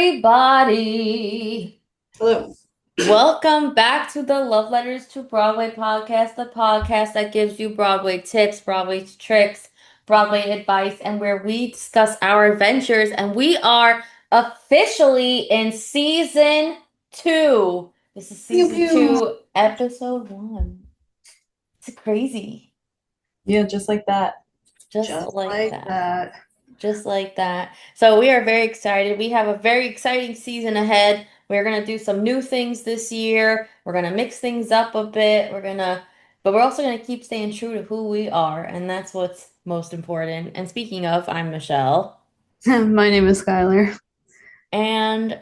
everybody. Hello. Welcome back to the Love Letters to Broadway podcast, the podcast that gives you Broadway tips, Broadway tricks, Broadway advice, and where we discuss our adventures. And we are officially in season 2. This is Pew season pew. 2, episode 1. It's crazy. Yeah, just like that. Just Just like like that. that. Just like that. So we are very excited. We have a very exciting season ahead. We're gonna do some new things this year. We're gonna mix things up a bit. But we're also gonna keep staying true to who we are, and that's what's most important. And speaking of, I'm Michelle, My name is Skylar. and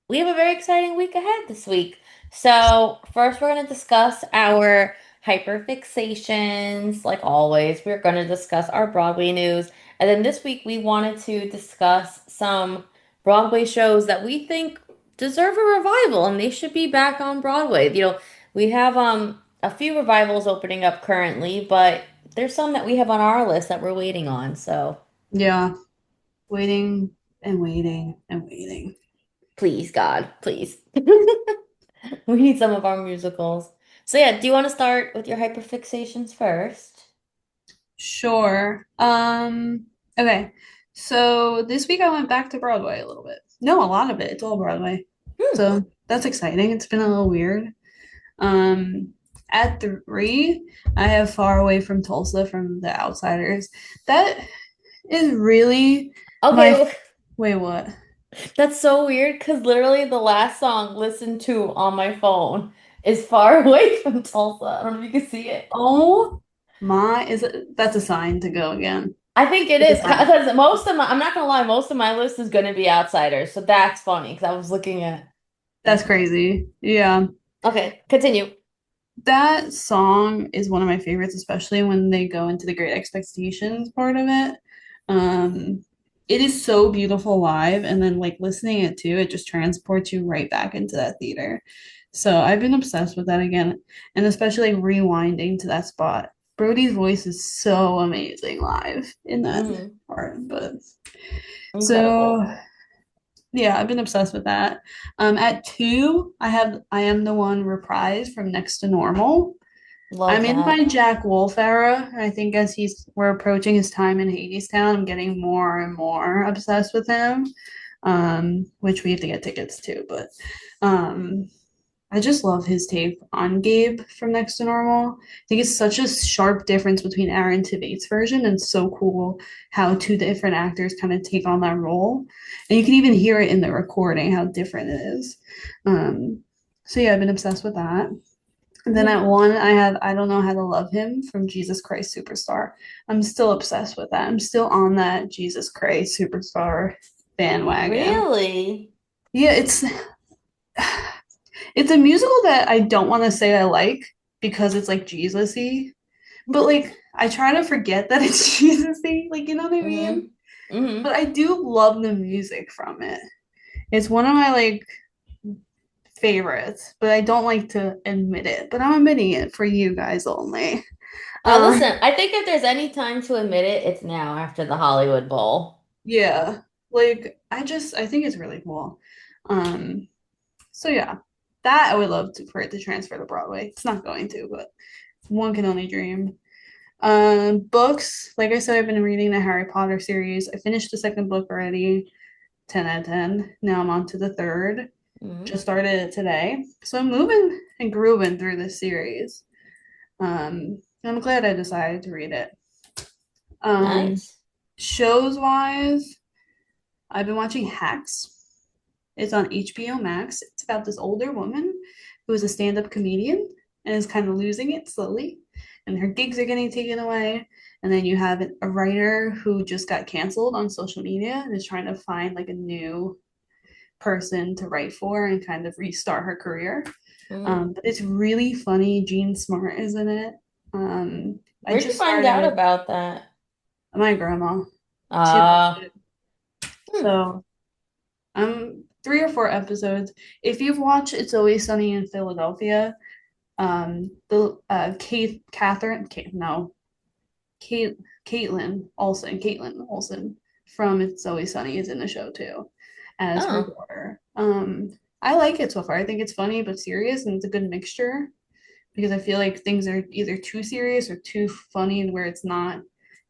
we have a very exciting week ahead this week. So, first, we're going to discuss our hyperfixations. Like always, we're going to discuss our Broadway news. And then this week, we wanted to discuss some Broadway shows that we think deserve a revival and they should be back on Broadway. We have a few revivals opening up currently, but there's some that we have on our list that we're waiting on. So, Yeah, waiting and waiting and waiting. please, God, please. We need some of our musicals. So yeah, do you want to start with your hyperfixations first? Sure. Okay. So this week I went back to Broadway a little bit. No, a lot of it. It's all Broadway. Hmm. So that's exciting. It's been a little weird. Um, at 3, I have Far Away from Tulsa from The Outsiders. That is really my Okay, wait, what? that's so weird because literally the last song listened to on my phone is Far Away from Tulsa. I don't know if you can see it. Oh my, is it that's a sign to go again. I think it It's a is sign. because I'm not gonna lie, most of my list is gonna be Outsiders. So that's funny because I was looking at That's that's crazy. Yeah. okay, continue. That song is one of my favorites, especially when they go into the Great Expectations part of it. Um, it is so beautiful live, and then like listening it too, it just transports you right back into that theater. So I've been obsessed with that again, and especially rewinding to that spot. Brody's voice is so amazing live in that Hmm. part. But so Incredible. yeah, I've been obsessed with that. At 2, I Am the One reprise from Next to Normal. Love I'm in my that. Jack Wolf era. I think as we're approaching his time in Hadestown, I'm getting more and more obsessed with him. Which we have to get tickets to, but um I just love his take on Gabe from Next to Normal. I think it's such a sharp difference between Aaron Tveit's version, and so cool how two different actors kind of take on that role. And you can even hear it in the recording how different it is. Um, so yeah, I've been obsessed with that. And then at Yeah. 1, I have I Don't Know How to Love Him from Jesus Christ Superstar. I'm still obsessed with that. I'm still on that Jesus Christ Superstar bandwagon. Really? Yeah, it's a musical that I don't want to say I like because it's like Jesus-y, but like I try to forget that it's Jesus-y, like you know what I mean? Hmm. Hmm. But I do love the music from it. It's one of my like favorites, but I don't like to admit it. But I'm admitting it for you guys only. Uh, Listen, I think if there's any time to admit it, it's now after the Hollywood Bowl. yeah, like I think it's really cool. Um, so yeah, that I would love for it to transfer to Broadway. It's not going to, but one can only dream. Books, like I said, I've been reading the Harry Potter series. I finished the second book already, 10 out of 10. Now I'm on to the third. Hmm. Just started it today. So I'm moving and grooving through this series. I'm glad I decided to read it. Um, Nice. shows wise, I've been watching Hacks. It's on HBO Max. It's about this older woman who is a stand-up comedian and is kind of losing it slowly, and her gigs are getting taken away. And then you have a writer who just got canceled on social media and is trying to find like a new person to write for and kind of restart her career. Hmm. But it's really funny. Jean Smart is in it. I Where'd you just find out started about that? my grandma. She loves Uh, it. hmm. So 3 or 4 episodes. If you've watched It's Always Sunny in Philadelphia, the Kate, Caitlin Olsen from It's Always Sunny is in the show too. as her Oh, daughter. I like it so far. I think it's funny but serious, and it's a good mixture because I feel like things are either too serious or too funny where it's not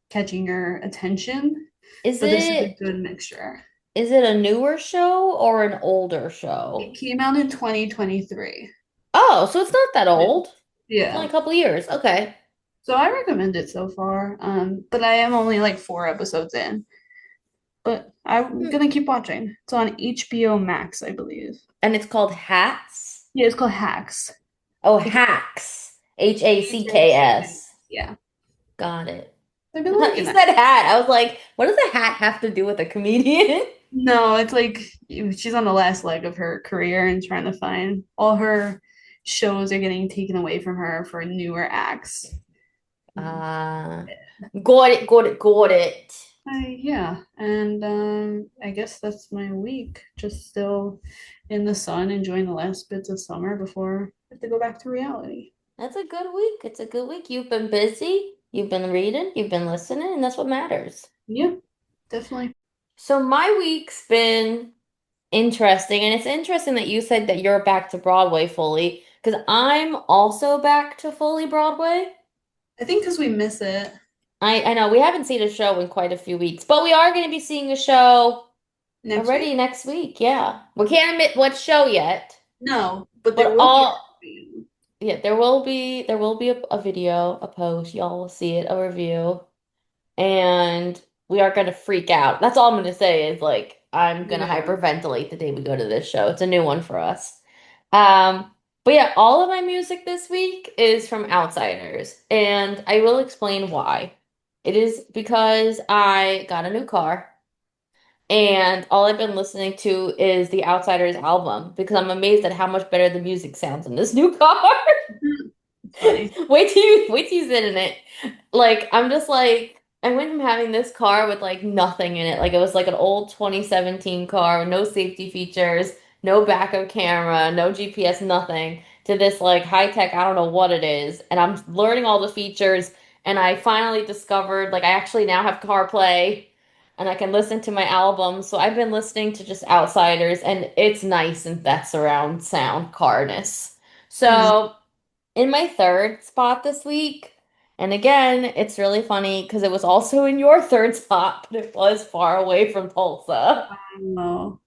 catching your attention. is But this is a it good mixture. is it a newer show or an older It show? came out in 2023. Oh, so it's not that old. It's only Yeah. a couple years. Okay. So I recommend it so far. But I am only like 4 episodes in. But I'm Hmm. gonna keep watching. It's on HBO Max, I believe. And it's called Hats. Yeah, it's called Hacks. Oh, Like Hacks. Hacks. HACKS. Yeah. Got it. I've been I thought you liking it. said hat. I was like, what does a hat have to do with a comedian? No, it's like she's on the last leg of her career and trying to find all her shows are getting taken away from her for newer acts. Mm. Uh, got it, got it, got it. Yeah, and I guess that's my week. Just still in the sun, enjoying the last bits of summer before I have to go back to reality. That's a good week. It's a good week. You've been busy, you've been reading, you've been listening, and that's what matters. Yeah, definitely. So my week's been interesting, and it's interesting that you said that you're back to Broadway fully, because I'm also back to fully Broadway. I think because we miss it I know we haven't seen a show in quite a few weeks, but we are going to be seeing a show next already week. next week. Yeah. We can't admit what show yet, No, but there but will be all a review. yeah, there will be a video, a post, y'all will see it, a review, and we are going to freak out. That's all I'm going to say is like I'm going to Yeah. hyperventilate the day we go to this show. It's a new one for us. Um, but yeah, all of my music this week is from Outsiders, and I will explain why. It is because I got a new car, and all I've been listening to is the Outsiders album because I'm amazed at how much better the music sounds in this new car. It's funny. Wait till you sit in it. Like I'm just like I went from having this car with like nothing in it. Like it was like an old 2017 car with no safety features, no backup camera, no GPS, nothing, to this like high tech, I don't know what it is. And I'm learning all the features and I finally discovered like I actually now have CarPlay and I can listen to my albums. So I've been listening to just Outsiders and it's nice and that surround sound carness. Mm. So in my third spot this week. And again, it's really funny because it was also in your third spot, but it was far away from Tulsa. No.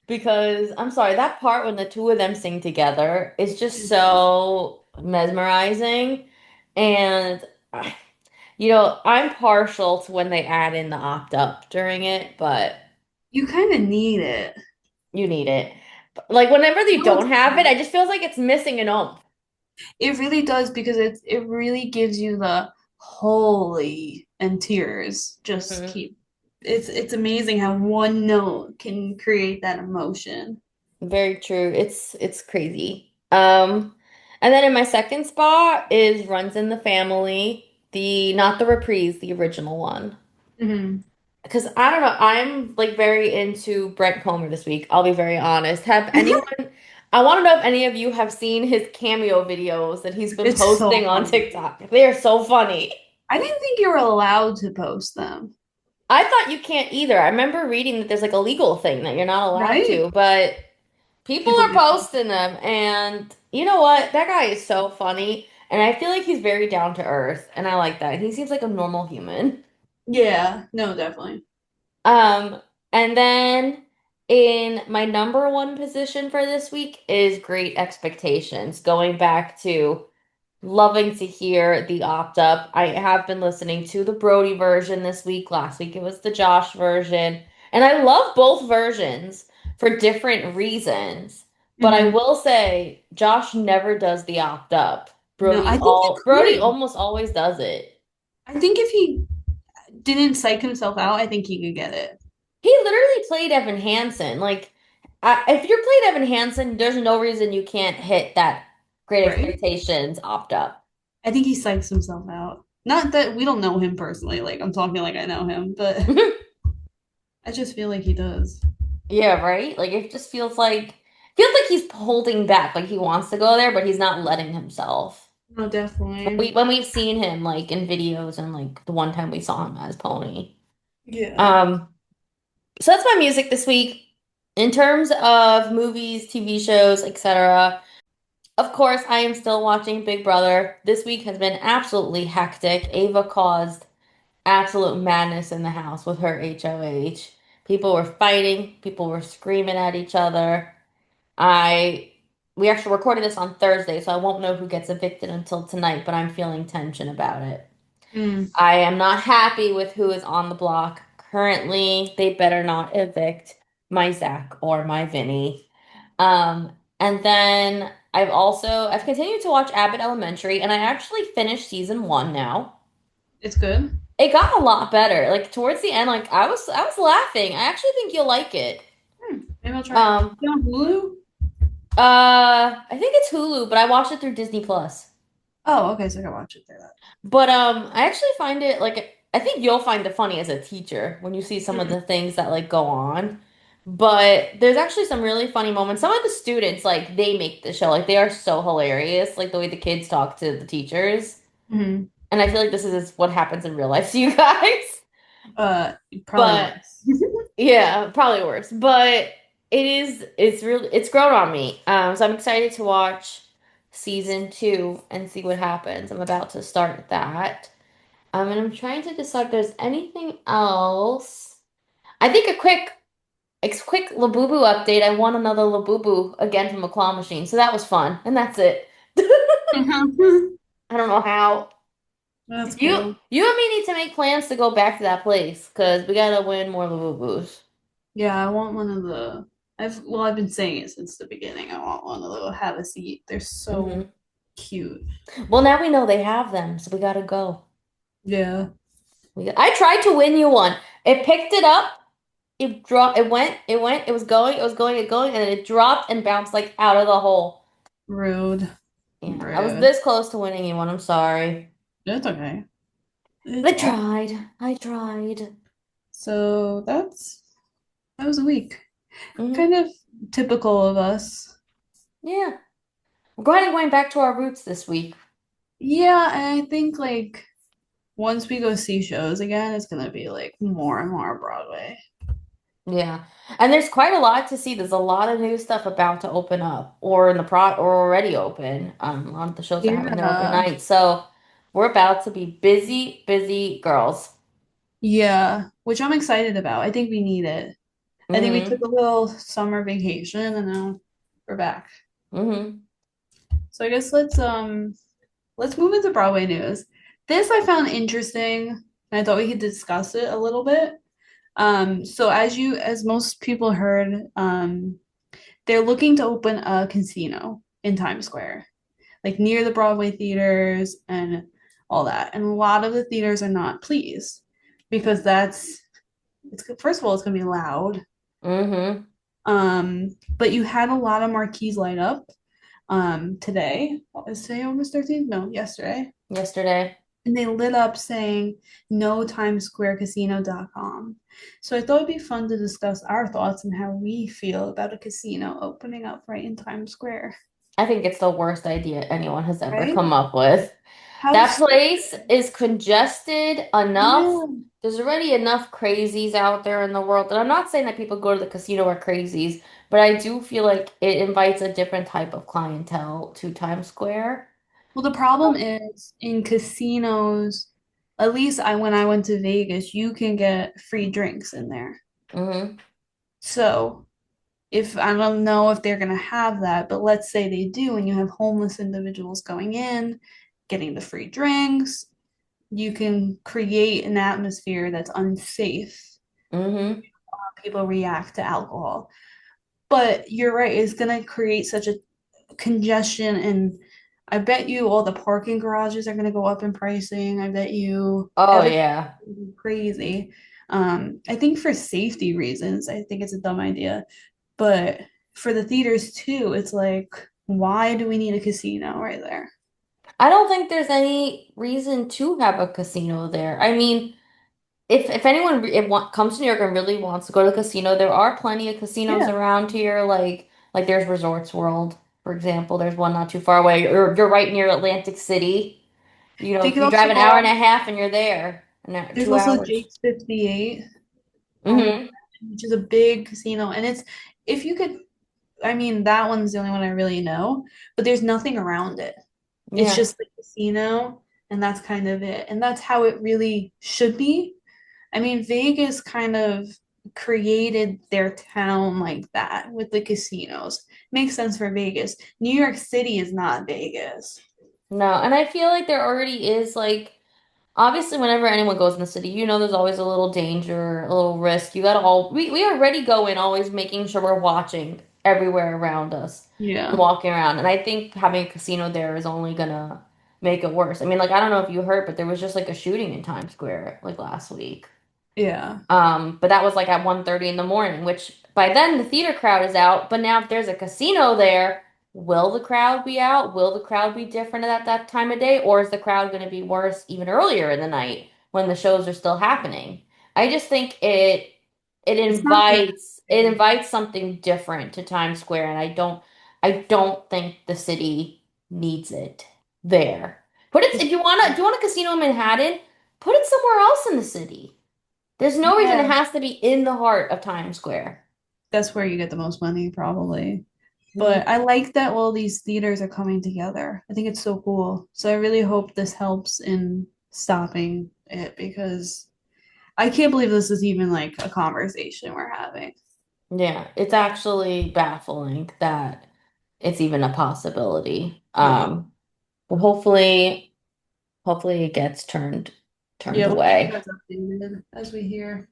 Because I'm sorry, that part when the two of them sing together is just Mhm. so mesmerizing. And, I'm partial to when they add in the opt up during it, but You kind of need it. you need it. Like, whenever they No, don't it's have it, I fine. just feels like it's missing an oomph. It really does because it really gives you the holy and tears. Just Mhm. keep. It's amazing how one note can create that emotion. Very true. It's crazy. And then in my second spot is Runs in the Family, the not the reprise, the original one. Hmm. Because I don't know, I'm like very into Brent Comer this week. I'll be very honest. Have anyone, I want to know if any of you have seen his cameo videos that he's been It's so posting on funny. TikTok. They are so funny. I didn't think you were allowed to post them, I thought you can't either. I remember reading that there's like a legal thing that you're not allowed right? to, but people People are do. posting them, and you know what? That guy is so funny, and I feel like he's very down to earth, and I like that. He seems like a normal human. Yeah, no, definitely. Um, and then in my number one position for this week is Great Expectations, going back to loving to hear the opt up. I have been listening to the Brody version this week. Last week it was the Josh version. And I love both versions for different reasons. But I Hmm. will say Josh never does the opt up. No, I think you Brody could. almost always does it. I think if he didn't psych himself out, I think he could get it. He literally played Evan Hansen. Like if you're playing Evan Hansen, there's no reason you can't hit that Great Right? Expectations opt up. I think he psychs himself out. Not that we don't know him personally, like I'm talking like I know him, but I just feel like he does. Yeah, right? Like it just feels like he's holding back, like he wants to go there, but he's not letting himself. No, definitely. When we've seen him like in videos and like the one time we saw him as Pony. Yeah. Um, so that's my music this week. In terms of movies, TV shows, etc., of course, I am still watching Big Brother. This week has been absolutely hectic. Ava caused absolute madness in the house with her HOH. People were fighting, people were screaming at each other. I we actually recorded this on Thursday, so I won't know who gets evicted until tonight, but I'm feeling tension about it. Mm, I am not happy with who is on the block currently. They better not evict my Zach or my Vinny. And then I've continued to watch Abbott Elementary, and I actually finished season one now. it's good. It got a lot better. Like towards the end, like I was laughing. I actually think you'll like it. Maybe I'll try it. Um, You on Hulu? I think it's Hulu, but I watched it through Disney Plus. Oh, okay, so I can watch it through that. But I actually find it like I think you'll find it funny as a teacher when you see some of Mm, the things that like go on. But there's actually some really funny moments. Some of the students like they make the show like they are so hilarious, like the way the kids talk to the teachers. mhm. And I feel like this is what happens in real life to you guys. Probably But worse. yeah, probably worse. But it's grown on me. So I'm excited to watch season two and see what happens. I'm about to start that. And I'm trying to decide if there's anything else. I think a quick Labubu update. I won another Labubu again from a claw machine, so that was fun. And that's it. Mhm. I don't know how. That's You cool. you and me need to make plans to go back to that place because we gotta win more Labubus. Yeah, I want one of the. I've been saying it since the beginning. I want one of the have a seat. They're so Hmm. cute. Well, now we know they have them, so we gotta go. Yeah, I tried to win you one. It picked it up. It dropped. It was going. It was going. It going, and then it dropped and bounced like out of the hole. rude, Yeah, I was rude. this close to winning you one. I'm sorry. It's okay. It's I all. tried. I tried. So that was a week. Hmm. Kind of typical of us. Yeah. We're going back to our roots this week. Yeah, and I think like once we go see shows again, it's gonna be like more and more Broadway. Yeah. And there's quite a lot to see. There's a lot of new stuff about to open up or in the or already open. A lot of the shows are having their open Yeah. nights. So we're about to be busy, busy girls. Yeah, which I'm excited about. I think we need it. I think we took Hmm. a little summer vacation and now we're back. Hmm. So I guess let's move into Broadway news. This I found interesting, and I thought we could discuss it a little bit. So as most people heard, they're looking to open a casino in Times Square, like near the Broadway theaters and all that. And a lot of the theaters are not pleased because it's first of all, it's gonna be loud. Hmm. But you had a lot of marquees light up today. Is today August 13th? No, yesterday. Yesterday. And they lit up saying no timesquarecasino.com. So I thought it'd be fun to discuss our thoughts and how we feel about a casino opening up right in Times Square. I think it's the worst idea anyone has ever Right? come up with. How That stupid. place is congested enough. Yeah. There's already enough crazies out there in the world. And I'm not saying that people go to the casino are crazies, but I do feel like it invites a different type of clientele to Times Square. Well, the problem is in casinos, at least when I went to Vegas, you can get free drinks in there. Hmm. So if I don't know if they're going to have that, but let's say they do, and you have homeless individuals going in, getting the free drinks, you can create an atmosphere that's unsafe. Hmm. People react to alcohol. But you're right, it's going to create such a congestion, and I bet you all the parking garages are going to go up in pricing. I bet you Oh everything's yeah. crazy. I think for safety reasons, I think it's a dumb idea. But for the theaters too, it's like, why do we need a casino right there? I don't think there's any reason to have a casino there. I mean, if anyone comes to New York and really wants to go to the casino, there are plenty of casinos Yeah, around here. Like there's Resorts World, for example. There's one not too far away. You're right near Atlantic City. You know, they could you also drive an hour and a half and you're there. An hour, there's 2 also hours. Jake's 58 on, Hmm. which is a big casino, and if you could, I mean, that one's the only one I really know, but there's nothing around it. It's Yeah. just the casino, and that's kind of it. And that's how it really should be. I mean, Vegas kind of created their town like that with the casinos. Makes sense for Vegas. New York City is not Vegas. No, and I feel like there already is like obviously whenever anyone goes in the city, there's always a little danger, a little risk. You gotta we already go in always making sure we're watching everywhere around us and Yeah. walking around. And I think having a casino there is only gonna make it worse. I mean, like I don't know if you heard, but there was just like a shooting in Times Square like last week. Yeah. But that was like at 1:30 in the morning, which by then the theater crowd is out. But now if there's a casino there, will the crowd be out? Will the crowd be different at that time of day? Or is the crowd going to be worse even earlier in the night when the shows are still happening? I just think it It's not the invites it invites something different to Times Square, and I don't think the city needs it there. Put it it's if you want a casino in Manhattan, put it somewhere else in the city. There's no reason it yeah, has to be in the heart of Times Square. that's where you get the most money probably. Mm, But I like that all these theaters are coming together. I think it's so cool. So I really hope this helps in stopping it because I can't believe this is even like a conversation we're having. yeah, it's actually baffling that it's even a possibility. Yeah. But hopefully it gets turned Yeah, we'll keep you away. guys updated as we hear.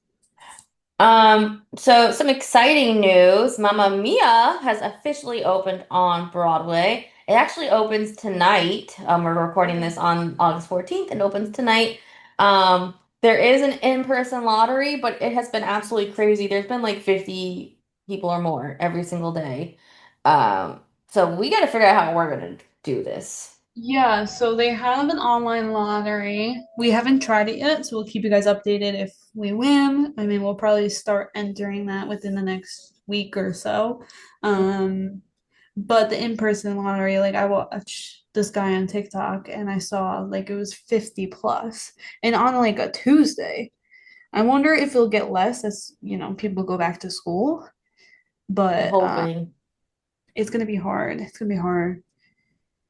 So some exciting news. Mamma Mia has officially opened on Broadway. It actually opens tonight. We're recording this on August 14th and opens tonight. There is an in-person lottery, but it has been absolutely crazy. There's been like 50 people or more every single day. So we got to figure out how we're gonna do this. Yeah, so they have an online lottery. We haven't tried it yet, so we'll keep you guys updated if we win. I mean, we'll probably start entering that within the next week or so. Um, but the in-person lottery, like I watched this guy on TikTok and I saw like it was 50 plus and on like a Tuesday. I wonder if it'll get less as, people go back to school, I'm but hoping. it's gonna be hard. It's gonna be hard.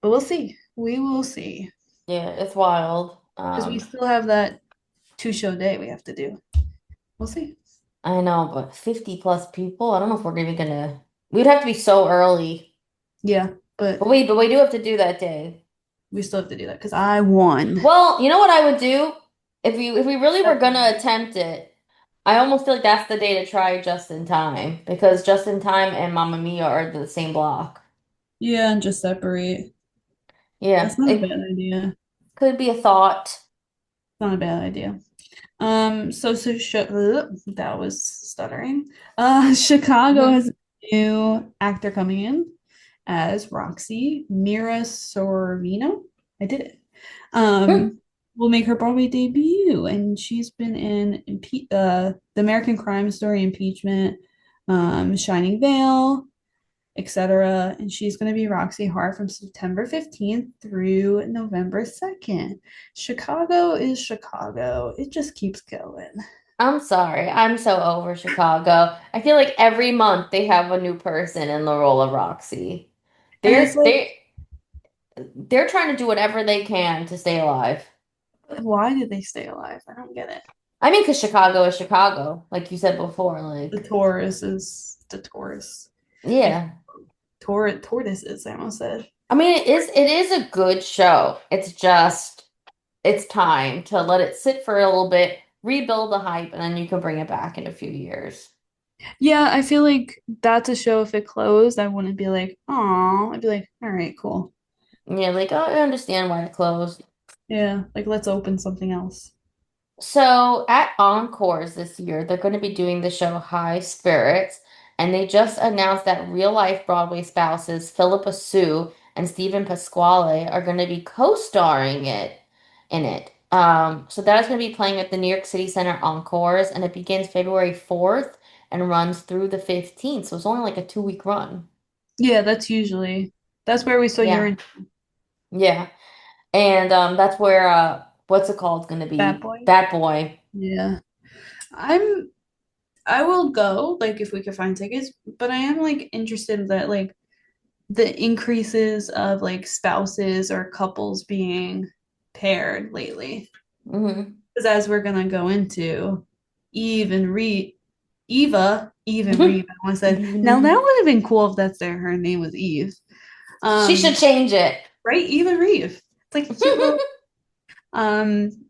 But we'll see. We will see. Yeah, it's wild. Because we still have that two-show day we have to do. We'll see. I know, but 50 plus people, I don't know if we're even gonna. We'd have to be so early. Yeah, but But we do have to do that day. we still have to do that because I won. Well, you know what I would do? If we really were gonna Separate. attempt it, I almost feel like that's the day to try Just in Time because Just in Time and Mamma Mia are the same block. Yeah, and just separate. Yeah, That's not a it bad idea. could be a thought. Not a bad idea. That was stuttering. Chicago Mhm. has a new actor coming in as Roxy Mira Sorvino. I did it. Hmm. Will make her Broadway debut, and she's been in the American Crime Story, Impeachment, Shining Vale, etc. And she's going to be Roxy Hart from September 15th through November 2nd. Chicago is Chicago. It just keeps going. I'm sorry. I'm so over Chicago. I feel like every month they have a new person in the role of Roxy. And it's They're like, they they're trying to do whatever they can to stay alive. why did they stay alive? I don't get it. I mean, because Chicago is Chicago, like you said before. The Like, Taurus is the Taurus. I yeah. tortoises, I almost said. I mean, it is a good show. It's just it's time to let it sit for a little bit, rebuild the hype, and then you can bring it back in a few years. Yeah, I feel like that's a show if it closed, I wouldn't be like, oh, I'd be like, all right, cool. Yeah, like oh, I understand why it closed. Yeah, like let's open something else. So at Encores this year, they're going to be doing the show High Spirits, and they just announced that real life Broadway spouses Philippa Sue and Stephen Pasquale are going to be co-starring in it. So that is going to be playing at the New York City Center Encores, and it begins February 4th and runs through the 15th. So it's only like a 2-week run. Yeah, that's where we saw Yeah, your yeah, and that's where what's it called? Going to Bad be Boy. Bat Boy. Yeah. I'm I will go, like if we could find tickets, but I am like interested in that like the increases of like spouses or couples being paired lately. Hmm. Because as we're gonna go into, Eve and Reeve, Eve and Reeve, I want to say, now that would have been cool if her name was Eve. She should Um, change it. right, Eve and Reeve. It's like a cute little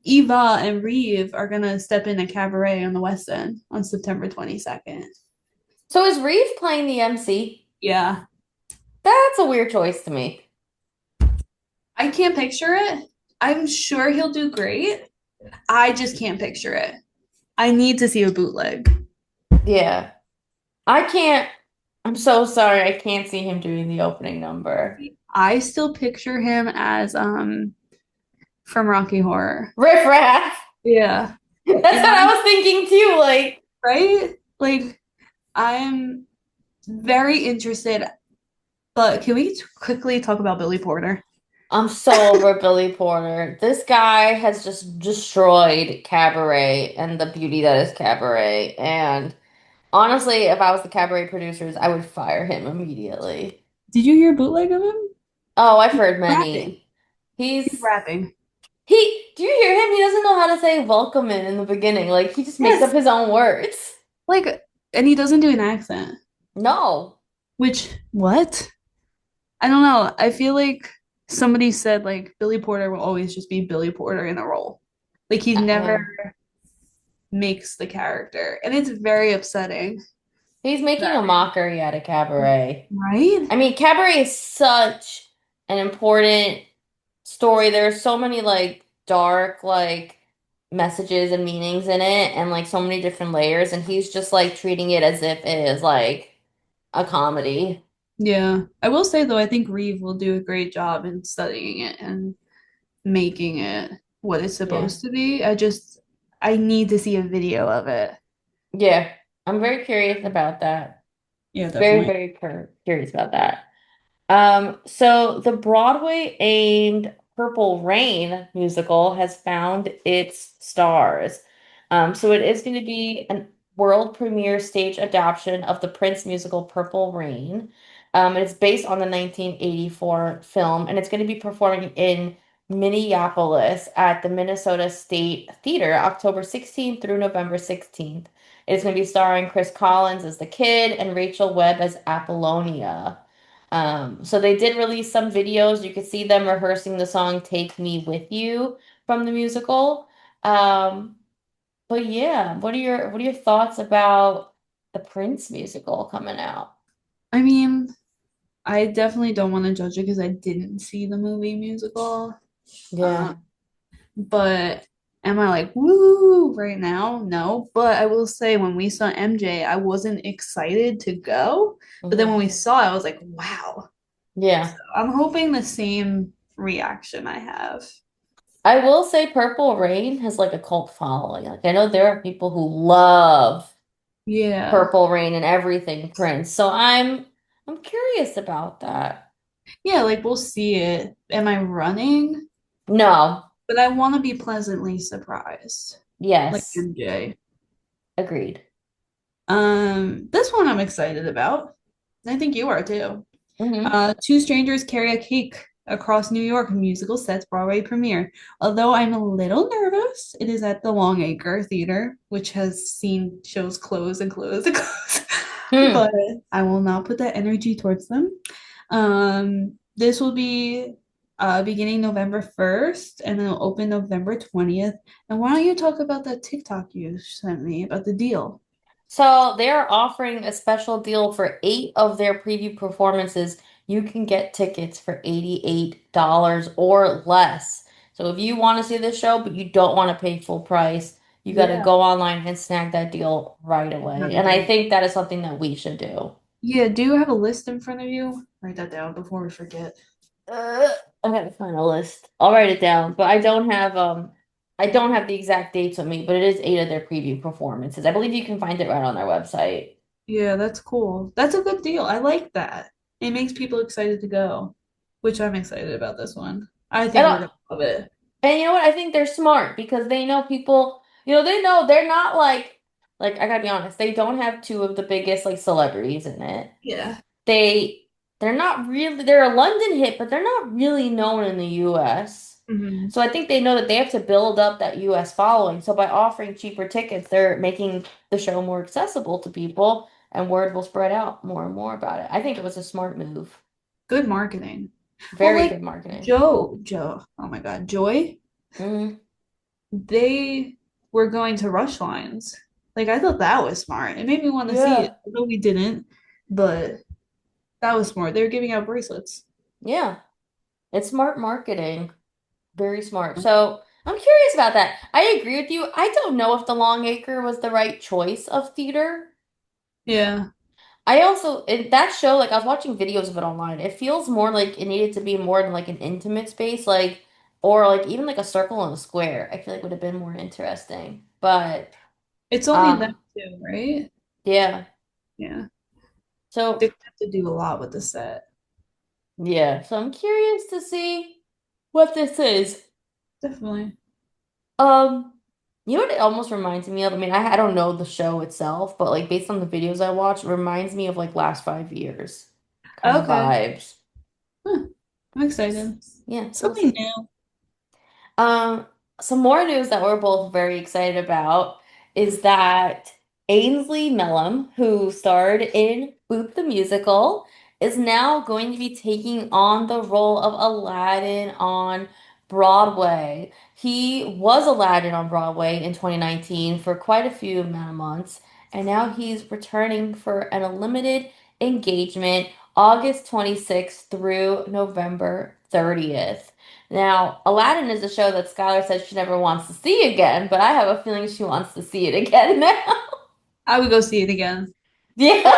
Eva and Reeve are gonna step in a cabaret on the West End on September 22nd. So is Reeve playing the MC? Yeah. That's a weird choice to me. I can't picture it. I'm sure he'll do great. I just can't picture it. I need to see a bootleg. Yeah. I can't. I'm so sorry. I can't see him doing the opening number. I still picture him as from Rocky Horror. Riff Raff. Yeah. That's And what I I'm was thinking too. Like, right? Like I'm very interested, but can we quickly talk about Billy Porter? I'm so over Billy Porter. This guy has just destroyed Cabaret and the beauty that is Cabaret. And honestly, if I was the Cabaret producers, I would fire him immediately. Did you hear a bootleg of him? Oh, I've heard Rapping. many. He's He's rapping. do you hear him? He doesn't know how to say welcome in the beginning. Like he just makes up Yes. his own words. Like, and he doesn't do an accent. No. Which, what? I don't know. I feel like somebody said like Billy Porter will always just be Billy Porter in a role. Like he never Uh, makes the character. And it's very upsetting. he's making a mockery out of Cabaret. Right? I mean, Cabaret is such an important story. There's so many like dark like messages and meanings in it and like so many different layers and he's just like treating it as if it is like a comedy. Yeah. I will say though, I think Reeve will do a great job in studying it and making it what it's Yeah. supposed to be. I need to see a video of it. Yeah. I'm very curious about that. Yeah, Very, definitely. very curious about that. So the Broadway aimed Purple Rain musical has found its stars. So it is going to be a world premiere stage adaptation of the Prince musical Purple Rain. It's based on the 1984 film, and it's going to be performing in Minneapolis at the Minnesota State Theater, October 16th through November 16th. It's going to be starring Chris Collins as the kid and Rachel Webb as Apollonia. So they did release some videos. You could see them rehearsing the song Take Me With You from the musical. Um, but yeah, what are your thoughts about the Prince musical coming out? I mean, I definitely don't want to judge it because I didn't see the movie musical. Yeah. Um, but am I like woo right now? No. But I will say when we saw MJ, I wasn't excited to go. But then when Hmm. we saw it, I was like, wow. Yeah. I'm hoping the same reaction I have. I will say Purple Rain has like a cult following. Like I know there are people who love Yeah. Purple Rain and everything Prince. So I'm curious about that. Yeah, like we'll see it. Am I running? No. But I want to be pleasantly surprised. Like Yes. MJ. Agreed. This one I'm excited about. I think you are too. Hmm. Two strangers carry a cake across New York musical sets Broadway premiere. Although I'm a little nervous, it is at the Longacre Theater, which has seen shows close and close and close. Hmm. But I will not put that energy towards them. This will be beginning November 1st and then it'll open November 20th. And why don't you talk about that TikTok you sent me about the deal? So they're offering a special deal for 8 of their preview performances. You can get tickets for $88 or less. So if you want to see the show, but you don't want to pay full price, you got to Yeah, go online and snag that deal right not away. a And I deal. think that is something that we should do. Yeah, do you have a list in front of you? Write that down before we forget. Uh, I gotta find a list. I'll write it down, but I don't have the exact dates with me, but it is 8 of their preview performances. I believe you can find it right on their website. Yeah, that's cool. That's a good deal. I like that. It makes people excited to go, which I'm excited about this one. I And think we're gonna love it. And you know what? I think they're smart because they know people, they know they're not like Like I gotta be honest, they don't have two of the biggest like celebrities in it. Yeah. They they're a London hit, but they're not really known in the US. Hmm. So I think they know that they have to build up that US following. So by offering cheaper tickets, they're making the show more accessible to people and word will spread out more and more about it. I think it was a smart move. Good marketing. Well, Very like good marketing. Joe, oh my God, Joy, Hmm. they were going to Rush Lines. Like I thought that was smart. It made me want to see it. Yeah. Although we didn't, but that was smart. They were giving out bracelets. Yeah. It's smart marketing. Very smart. So I'm curious about that. I agree with you. I don't know if the Long Acre was the right choice of theater. Yeah. I also in that show, like I was watching videos of it online. It feels more like it needed to be more in like an intimate space, like or like even like a circle and a square. I feel like would have been more interesting. But It's only them um, two, right? yeah. Yeah. So They have to do a lot with the set. yeah. So I'm curious to see what this is. Definitely. Um, you know what it almost reminds me of? I mean, I don't know the show itself, but like based on the videos I watched, it reminds me of like last 5 years kind of Okay. vibes. Huh. I'm excited. Yeah, so we'll Something see. new. Um, some more news that we're both very excited about is that Ainsley Mellum, who starred in Boop the Musical, is now going to be taking on the role of Aladdin on Broadway. He was Aladdin on Broadway in 2019 for quite a few amount of months, and now he's returning for an limited engagement August 26th through November 30th. Now, Aladdin is a show that Skylar says she never wants to see again, but I have a feeling she wants to see it again now. I would go see it again Yeah.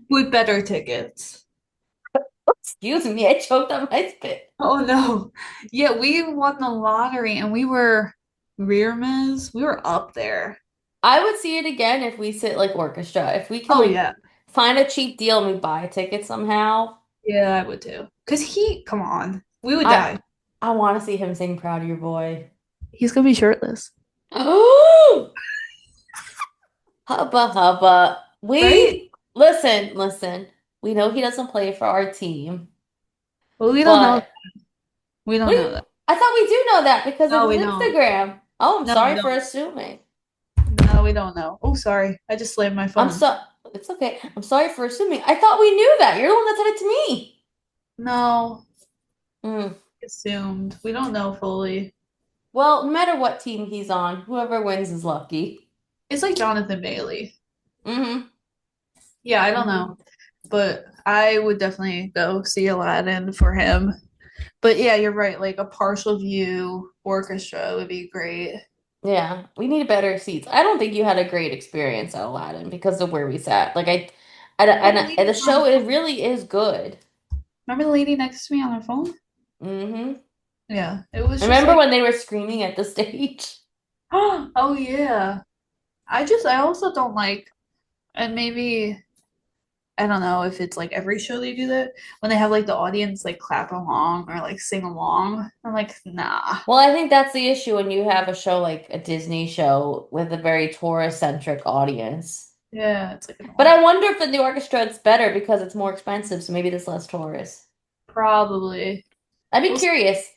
with better tickets. Excuse me, I choked on my spit. Oh no. Yeah, we won the lottery and we were rear miss. We were up there. I would see it again if we sit like orchestra. If we can Oh like yeah. find a cheap deal and we buy a ticket somehow. Yeah, I would too. Cause come on, we would I die. I want to see him sing Proud of Your Boy. He's gonna be shirtless, Hubba hubba. right? Listen. We know he doesn't play for our team, Well, we don't know. but We what don't do know you, that. I thought we do know that because of No, his we don't. Instagram. Oh, I'm No, we sorry for don't. assuming. No, we don't know. Oh, sorry. I just slammed my I'm phone. so It's okay. I'm sorry for assuming. I thought we knew that. You're the one that said it to me. No, Mm. assumed. We don't know fully. Well, no matter what team he's on, whoever wins is lucky. It's like Jonathan Bailey. Mm-hmm. Yeah, I don't Mm-hmm. know, but I would definitely go see Aladdin for him. But yeah, you're right. Like a partial view orchestra would be great. Yeah, we need better seats. I don't think you had a great experience at Aladdin because of where we sat. That And lady the on her show it phone. really is good. Remember the lady next to me on her phone? Mm-hmm. Yeah, it was just Remember like, when they were screaming at the stage? oh yeah. I also don't like, and maybe I don't know if it's like every show they do that when they have like the audience like clap along or like sing along. I'm like, nah. Well, I think that's the issue when you have a show like a Disney show with a very tourist-centric audience. Yeah, it's like But annoying. I wonder if in the orchestra it's better because it's more expensive, so maybe there's less tourists. Probably. I'd be We'll curious.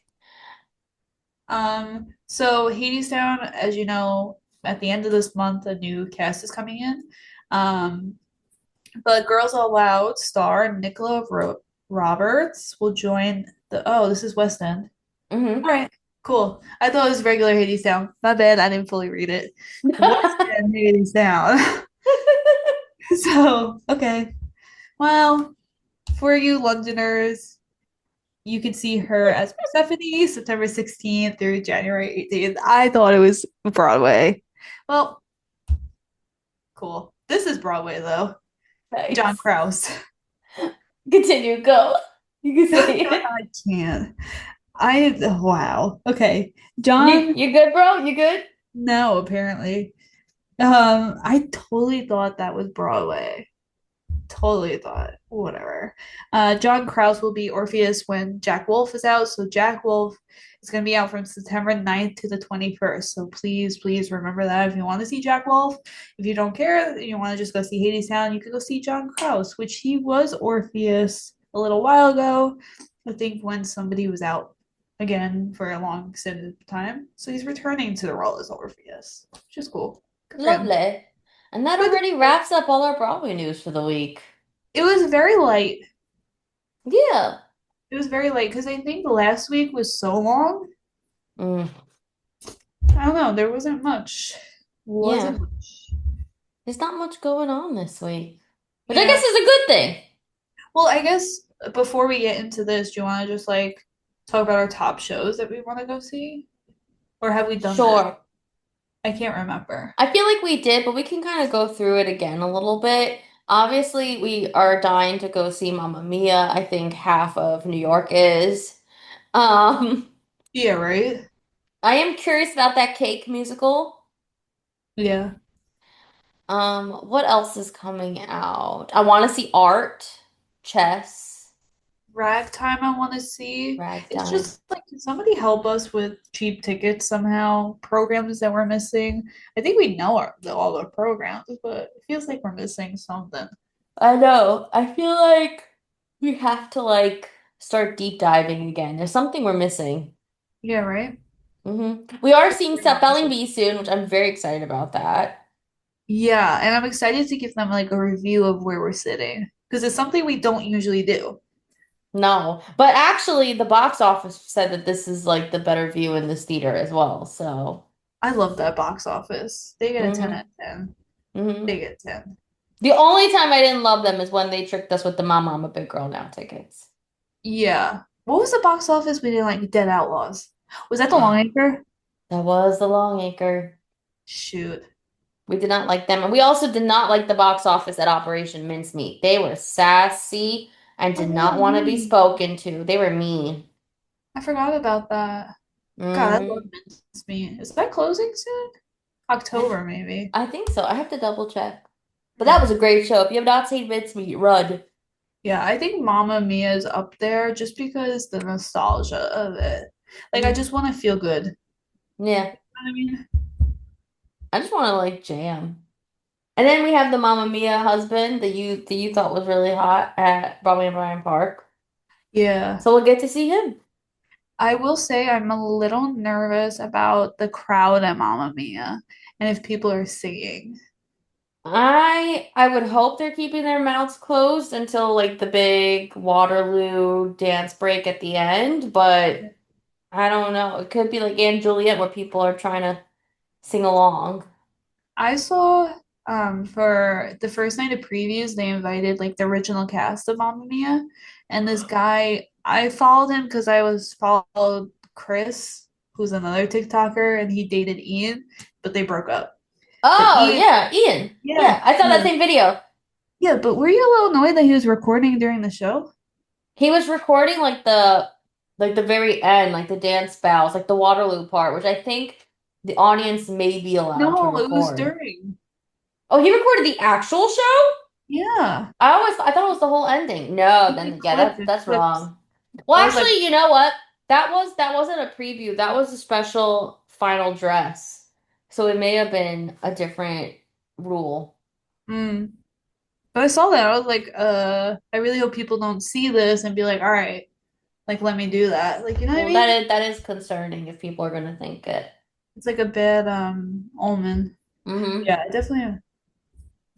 So Hadestown, as you know, at the end of this month, a new cast is coming in. Um, but Girls All Loud star Roberts will join this is West End. All Hmm. right, cool. I thought it was regular Hadestown. My bad, I didn't fully read it. West End Hadestown. So, okay. Well, for you Londoners, you could see her as Persephone September 16th through January 18th. I thought it was Broadway. Well, cool. This is Broadway though. John Nice. Krause. Continue, go. You can say it. I can't. Wow. Okay. You John, you good, bro? You good? no, apparently. I totally thought that was Broadway. Totally thought. Whatever. John Krause will be Orpheus when Jack Wolf is out. So Jack Wolf It's going to be out from September 9th to the 21st. So please, please remember that. If you want to see Jack Wolf, if you don't care, you want to just go see Hadestown, you could go see John Krause, which he was Orpheus a little while ago. I think when somebody was out again for a long extended time. So he's returning to the role as Orpheus, which is cool. Good for him. Lovely. And that But already wraps up all our Broadway news for the week. it was very light. Yeah. It was very light because I think last week was so long. Mm, I don't know. There wasn't much. yeah. Wasn't much. There's not much going on this week, which I guess Yeah. is a good thing. Well, I guess before we get into this, do you want to just like talk about our top shows that we want to go see? Or have we done that? Sure. I can't remember. I feel like we did, but we can kind of go through it again a little bit. Obviously, we are dying to go see Mamma Mia. I think half of New York is. Um, Yeah, right? I am curious about that Cake musical. Yeah. What else is coming out? I want to see Art, Chess, Ragtime, I want to see. It's Ragtime. just like, can somebody help us with cheap tickets somehow? Programs that we're missing. I think we know all the programs, but it feels like we're missing something. I know. I feel like we have to start deep diving again. There's something we're missing. Yeah, right? We are It's seeing very Spelling opposite. Bee soon, which I'm very excited about that. Yeah, and I'm excited to give them like a review of where we're sitting because it's something we don't usually do. No, but actually, the box office said that this is like the better view in this theater as well. So, I love that box office. They get a 10 hmm out of 10. hmm They get 10. The only time I didn't love them is when they tricked us with the Mama I'm a Big Girl Now tickets. Yeah. What was the box office we didn't like Dead Outlaws? Was that the Long Oh, Acre? that was the Longacre. Shoot. We did not like them. And we also did not like the box office at Operation Mincemeat. They were sassy and Oh did not yeah, want to be right. spoken to. They were mean. I forgot about that. God, I love hmm mincemeat. Is that closing soon? I, October, maybe. I think so. I have to double check. But that Hmm. was a great show. If you have not seen Mincemeat, run. Yeah, I think Mamma Mia is up there just because the nostalgia of it. Like, I Mhm. just want to feel good. You Yeah. know what I mean? I just want to jam. And then we have the Mamma Mia husband that you thought was really hot at Broadway and Bryant Park. Yeah. So we'll get to see him. I will say I'm a little nervous about the crowd at Mamma Mia and if people are singing. I would hope they're keeping their mouths closed until the big Waterloo dance break at the end, but I don't know. It could be like Anne Juliet where people are trying to sing along. I saw for the first night of previews, they invited like the original cast of Mamma Mia, and this guy I followed him because I was followed Chris, who's another TikToker, and he dated Ian, but they broke up. But Oh, Ian, yeah, Ian. yeah, Yeah, I saw that Ian, same video. yeah. But were you a little annoyed that he was recording during the show? He was recording the very end, like the dance bows, like the Waterloo part, which I think the audience may be allowed to No, it was record. during. Oh, he recorded the actual show? Yeah, I thought it was the whole ending. No, it then yeah, clipped. that's It that's clipped. wrong. Well, I was like, actually, you know what? That wasn't a preview. That was a special final dress. So it may have been a different rule. hmm. But I saw that. I was like, I really hope people don't see this and be like, all right, like let me do that. Like, you know what I Well, mean? that is concerning if people are gonna think it. It's like a bad omen. Mm-hmm. Yeah, definitely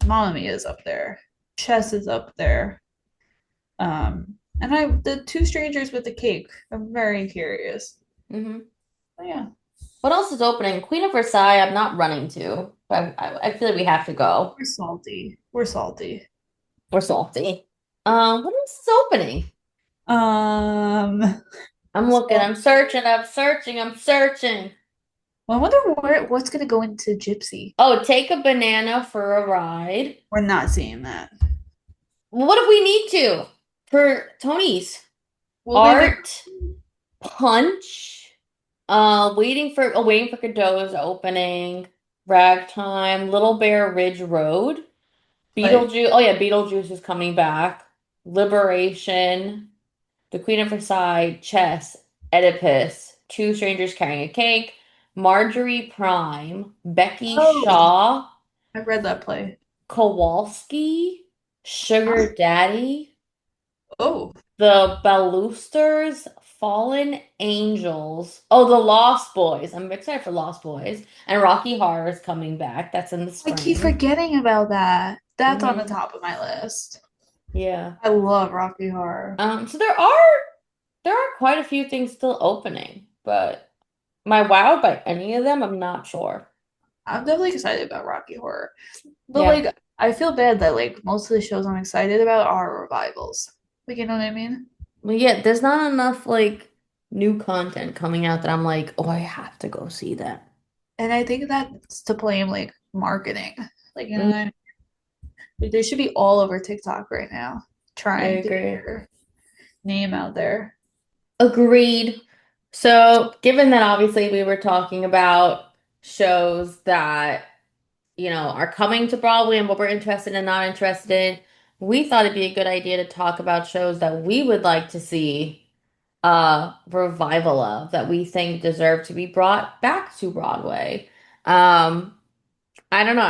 Mamma Mia is up there. Chess is up there. And I the two strangers with the cake. I'm very curious. Mm-hmm. But yeah, What else is opening? Queen of Versailles, I'm not running to. But I feel like we have to go. we're salty. We're salty. We're salty. What else is opening? Um, I'm looking, so I'm searching, I'm searching, I'm searching. well, I wonder what's gonna go into Gypsy. Oh, take a banana for a ride. We're not seeing that. What if we need to? For Tony's We'll be there. art, punch, waiting for Godot's opening, ragtime, Little Bear Ridge Road, Like, Beetlejuice. Oh yeah, Beetlejuice is coming back. Liberation, The Queen of Versailles, Chess, Oedipus. Two Strangers Carrying a Cake, Marjorie Prime, Becky Oh, Shaw, I've read that play. Kowalski, Sugar Huh? Daddy, Oh, The Balloosters, Fallen Angels. Oh, The Lost Boys. I'm excited for Lost Boys. And Rocky Horror is coming back. That's in the I keep spring. forgetting about that. That's on the Hmm. top of my list. Yeah. I love Rocky Horror. So there are quite a few things still opening, but am I wowed by any of them? I'm not sure. I'm definitely excited about Rocky Horror. But Yeah. like I feel bad that like most of the shows I'm excited about are revivals. Like you know what I mean? Well, yeah, there's not enough like new content coming out that I'm like, oh, I have to go see that. And I think that's to blame like marketing. Like you know Mm, what I mean? Like, they should be all over TikTok right now, I trying to get agree. their name out there. Agreed. So, given that obviously we were talking about shows that, are coming to Broadway and what we're interested and not interested in, we thought it'd be a good idea to talk about shows that we would like to see a revival of that we think deserve to be brought back to Broadway. Um, I don't know.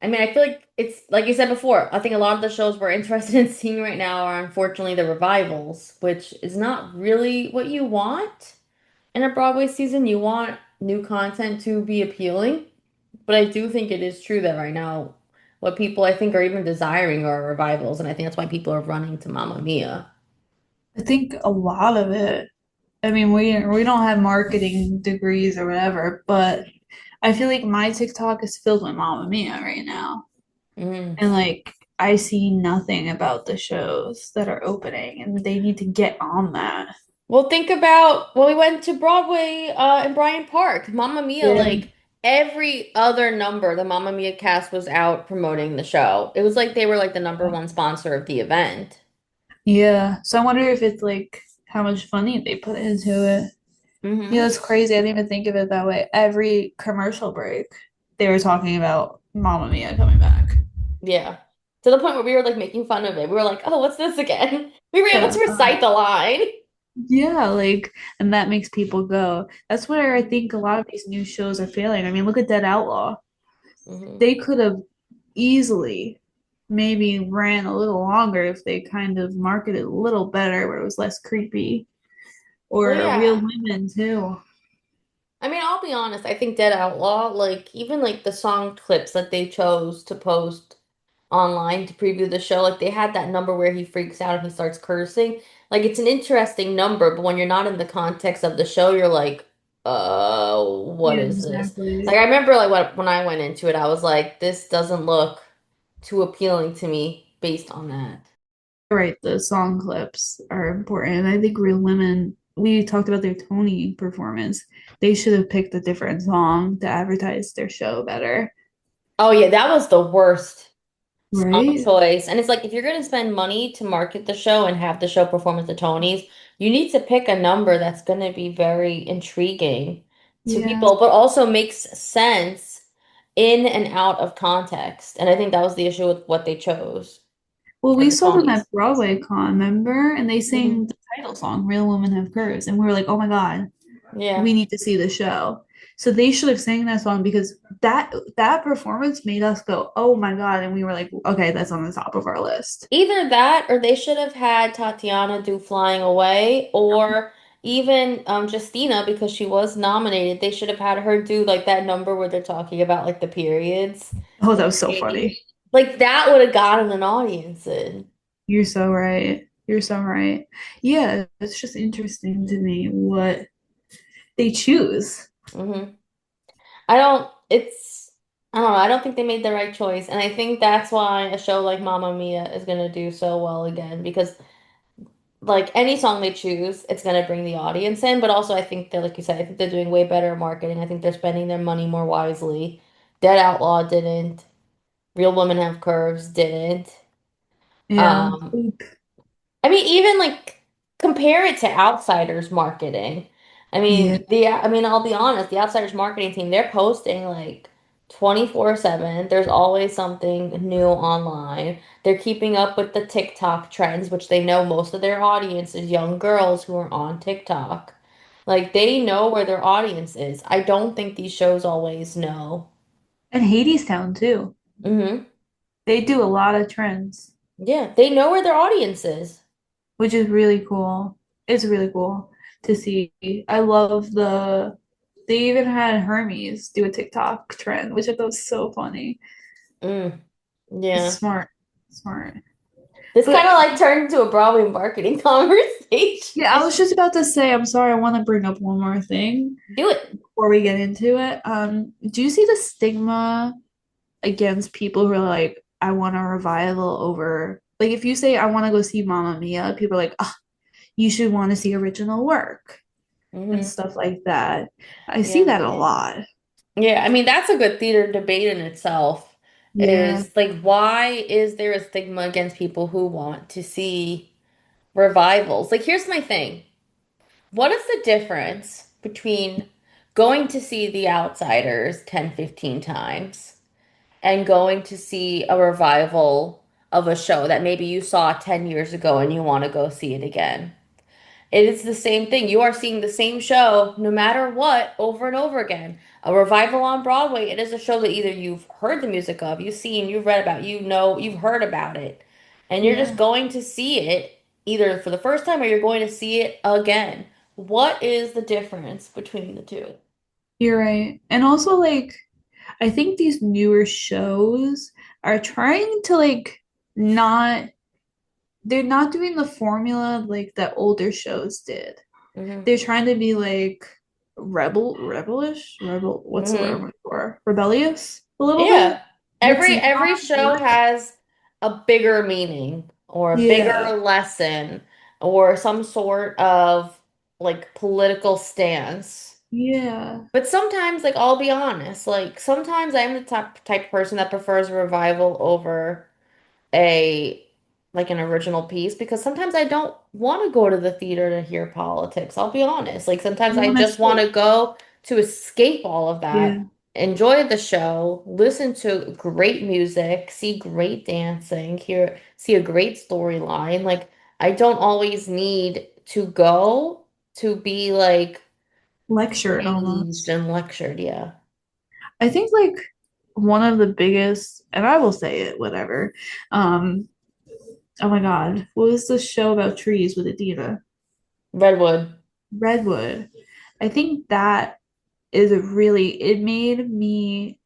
I mean, I feel like it's like you said before, I think a lot of the shows we're interested in seeing right now are unfortunately the revivals, which is not really what you want in a Broadway season. You want new content to be appealing, but I do think it is true that right now what people I think are even desiring are revivals, and I think that's why people are running to Mamma Mia. I think a lot of it. I mean, we don't have marketing degrees or whatever, but I feel like my TikTok is filled with Mamma Mia right now. Mhm. And like I see nothing about the shows that are opening and they need to get on that. Well, think about when we went to Broadway in Bryant Park. Mamma Mia, Yeah. like every other number, the Mamma Mia cast was out promoting the show. It was like they were like the number one sponsor of the event. Yeah. So I wonder if it's like how much money they put into it. Yeah, Hmm. it's crazy. I didn't even think of it that way. Every commercial break, they were talking about Mamma Mia coming back. Yeah. To the point where we were like making fun of it. We were like, oh, what's this again? We were able Yeah. to recite the line. Yeah, like, and that makes people go. That's where I think a lot of these new shows are failing. I mean, look at Dead Outlaw. Hmm. They could have easily maybe ran a little longer if they kind of marketed a little better, where it was less creepy. Well, Or Real yeah. Women too. I mean, I'll be honest. I think Dead Outlaw, like even like the song clips that they chose to post online to preview the show, like they had that number where he freaks out and he starts cursing. Like it's an interesting number, but when you're not in the context of the show, you're like, what Yeah, is this? Like exactly. I remember like when I went into it, I was like, this doesn't look too appealing to me based on that. Right, the song clips are important. I think Real Women, we talked about their Tony performance. They should have picked a different song to advertise their show better. Oh yeah, that was the worst song Right? choice. And it's like if you're gonna spend money to market the show and have the show perform at the Tonys, you need to pick a number that's gonna be very intriguing to Yeah. people, but also makes sense in and out of context. And I think that was the issue with what they chose Well, for we the saw them Tonys. at Broadway Con, remember? And they Hmm. sang the title song, Real Women Have Curves. And we were like, oh my God, Yeah. we need to see the show. So they should have sang that song because that performance made us go, oh my God. And we were like, okay, that's on the top of our list. Either that or they should have had Tatiana do Flying Away or even Justina because she was nominated. They should have had her do like that number where they're talking about like the periods. Oh, that was so funny. Like that would have gotten an audience in. You're so right. You're so right. Yeah, it's just interesting to me what they choose. Hmm. I don't, it's, I don't know. I don't think they made the right choice. And I think that's why a show like Mamma Mia is going to do so well again because like any song they choose, it's going to bring the audience in. But also, I think they're, like you said, I think they're doing way better marketing. I think they're spending their money more wisely. Dead Outlaw didn't. Real Women Have Curves didn't. Yeah. Um, I mean, even like compare it to Outsiders marketing. Yeah. I mean, I'll be honest, the Outsiders marketing team, they're posting like 24/7. There's always something new online. They're keeping up with the TikTok trends, which they know most of their audience is young girls who are on TikTok. Like they know where their audience is. I don't think these shows always know. And Hadestown too. Hmm. They do a lot of trends, Yeah, they know where their audience is. which is really cool. It's really cool to see. I love they even had Hermes do a TikTok trend, which I thought was so funny. Mm, It's yeah. smart, smart. This But kind of like turned into a Broadway marketing conversation. yeah, I was just about to say, I'm sorry, I want to bring up one more thing Do it. before we get into it. Do you see the stigma against people who are like, I want a revival over, like, if you say, I want to go see Mamma Mia, people are like, oh, you should want to see original work and Hmm. stuff like that. I see Yeah. that a lot. Yeah, I mean that's a good theater debate in itself. Yeah, Is like why is there a stigma against people who want to see revivals? Like here's my thing. What is the difference between going to see The Outsiders 10, 15 times and going to see a revival of a show that maybe you saw 10 years ago and you want to go see it again? It is the same thing. You are seeing the same show no matter what over and over again. A revival on Broadway, it is a show that either you've heard the music of, you've seen, you've read about, you know, you've heard about it, and you're just yeah, going to see it either for the first time or you're going to see it again. What is the difference between the two? you're right. And also, like, I think these newer shows are trying to, like, not, they're not doing the formula like that older shows did. Hmm. They're trying to be like what's the word I'm Hmm. looking for? Rebellious a little bit, Yeah. but it's Every not show working. has a bigger meaning or a bigger Yeah, lesson or some sort of like political stance. yeah, But sometimes, like I'll be honest, like sometimes I'm the type of person that prefers a revival over a like an original piece because sometimes I don't want to go to the theater to hear politics. I'll be honest. Like sometimes you I want to just want escape. to go to escape all of that, Yeah, enjoy the show, listen to great music, see great dancing, see a great storyline. Like I don't always need to go to be like lectured hazed almost. and lectured. Yeah. I think like one of the biggest, and I will say it, whatever. Um, oh my God, what was the show about trees with Adina? Redwood. Redwood. I think that is a really, it made me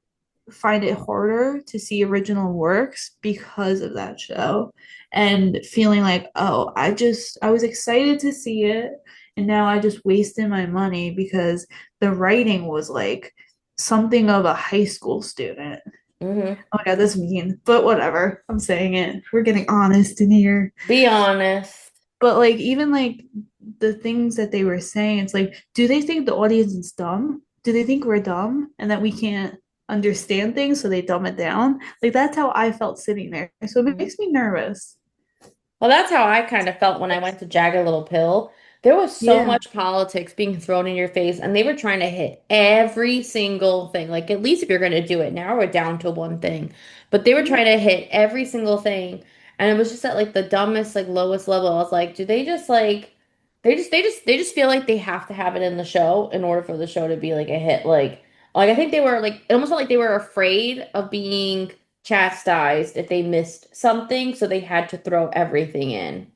find it harder to see original works because of that show and feeling like, oh, I was excited to see it and now I just wasted my money because the writing was like something of a high school student. Hmm. Oh my God, that's mean, but whatever. I'm saying it. We're getting honest in here. Be honest. But like even like the things that they were saying, it's like, do they think the audience is dumb? Do they think we're dumb and that we can't understand things, so they dumb it down? Like that's how I felt sitting there. So it makes me nervous. Well, that's how I kind of felt when I went to Jagged Little Pill. There was so Yeah. much politics being thrown in your face, and they were trying to hit every single thing. Like, at least if you're going to do it, now we're down to one thing. But they were Yeah. trying to hit every single thing, and it was just at like the dumbest, like lowest level. I was like, do they just like, they just feel like they have to have it in the show in order for the show to be like a hit. Like I think they were like, it almost felt like they were afraid of being chastised if they missed something, so they had to throw everything in.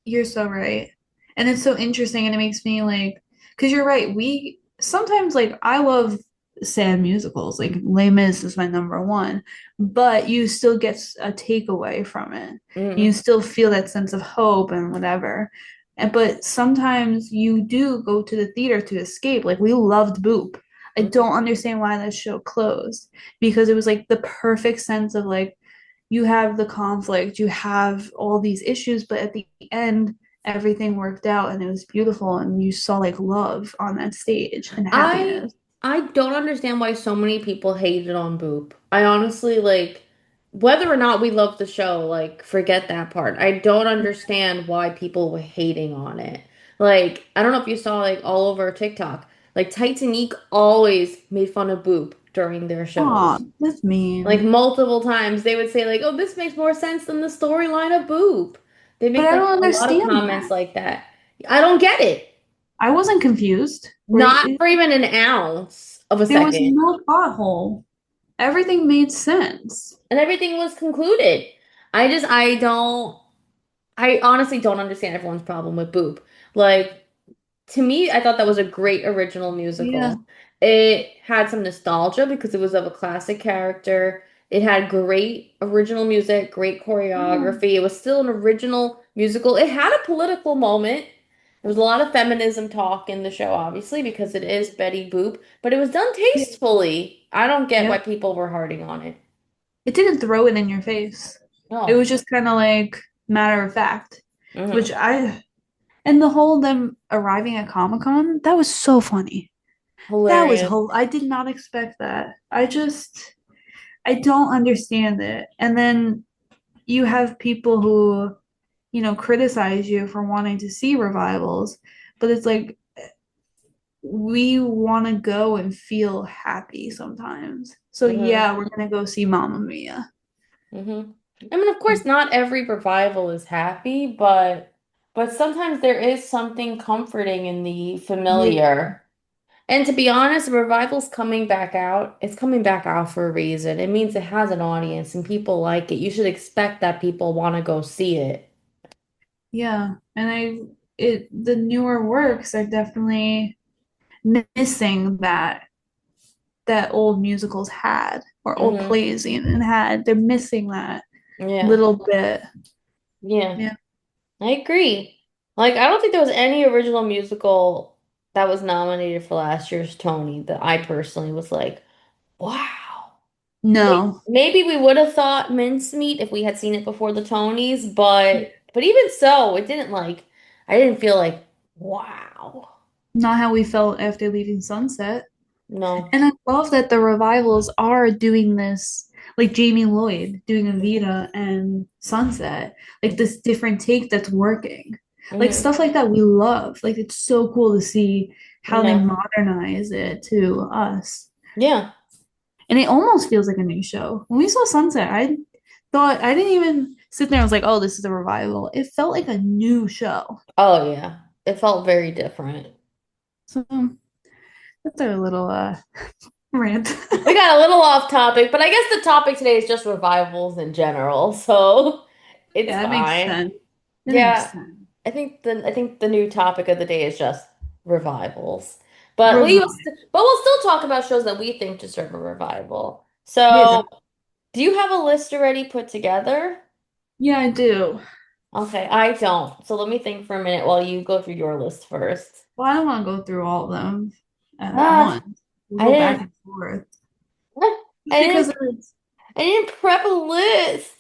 You're so right. And it's so interesting and it makes me like, because you're right, we sometimes like I love sad musicals, like Les Mis is my number one, but you still get a takeaway from it. You Mm, still feel that sense of hope and whatever. And but sometimes you do go to the theater to escape. Like we loved Boop. I mm. don't understand why that show closed because it was like the perfect sense of like you have the conflict, you have all these issues, but at the end, everything worked out and it was beautiful, and you saw like love on that stage and I happiness. I don't understand why so many people hated on Boop. I honestly like whether or not we love the show, like forget that part. I don't understand why people were hating on it. Like, I don't know if you saw like all over TikTok. Like Titanic always made fun of Boop during their Aw, shows. that's Like mean. multiple times they would say like, "Oh, this makes more sense than the storyline of Boop." They But make I like don't a lot of understand comments that. like that. I don't get it. I wasn't confused. Not for even an ounce of a There was second. no plot hole. Everything made sense. And everything was concluded. I don't, I honestly don't understand everyone's problem with Boop. Like, to me, I thought that was a great original Yeah. musical. It had some nostalgia because it was of a classic character. It had great original music, great Yeah. choreography. It was still an original musical. It had a political moment. There was a lot of feminism talk in the show, obviously, because it is Betty Boop, but it was done Yeah. tastefully. I don't get why Yep. people were harding on it. It didn't throw it in your face. It No. was just kind of like matter of fact, which Hmm. and the whole them arriving at Comic-Con, that was so funny. Hilarious. I did not expect that. I don't understand it. And then you have people who, criticize you for wanting to see revivals, but it's like we want to go and feel happy sometimes. So Hmm. yeah, we're gonna go see Mamma Mia. Hmm. I mean, of course, not every revival is happy, but sometimes there is something comforting in the Yeah. familiar. And to be honest, the revival's coming back out. It's coming back out for a reason. It means it has an audience and people like it. You should expect that people want to go see it. Yeah. And the newer works are definitely missing that old musicals had or old Hmm. plays even had. They're missing that Yeah. little bit. Yeah. Yeah. I agree. Like, I don't think there was any original musical that was nominated for last year's Tony that I personally was like, wow. No. Maybe we would have thought Mincemeat if we had seen it before the Tonys, Yeah. but even so, it didn't like I didn't feel like wow. Not how we felt after leaving Sunset. No. And I love that the revivals are doing this, like Jamie Lloyd doing Evita and Sunset, like this different take that's working. Like Hmm. stuff like that we love. Like it's so cool to see how they Yeah. modernize it to us. Yeah. And it almost feels like a new show. When we saw Sunset, I thought I didn't even sit there and was like, oh, this is a revival. It felt like a new show. Oh yeah. It felt very different. So that's our little rant. We got a little off topic, but I guess the topic today is just revivals in general, so it's Yeah, it makes fine. sense. It makes Yeah. sense. I think the new topic of the day is just revivals. Revival. But we'll still talk about shows that we think deserve a revival. Yeah, So, do you have a list already put together? yeah, I do. Okay, I don't. So let me think for a minute while you go through your list first. Well, I don't want to go through all of them at Ah, once. We'll I go back didn't and forth. I Just because didn't it's, I didn't prep a list.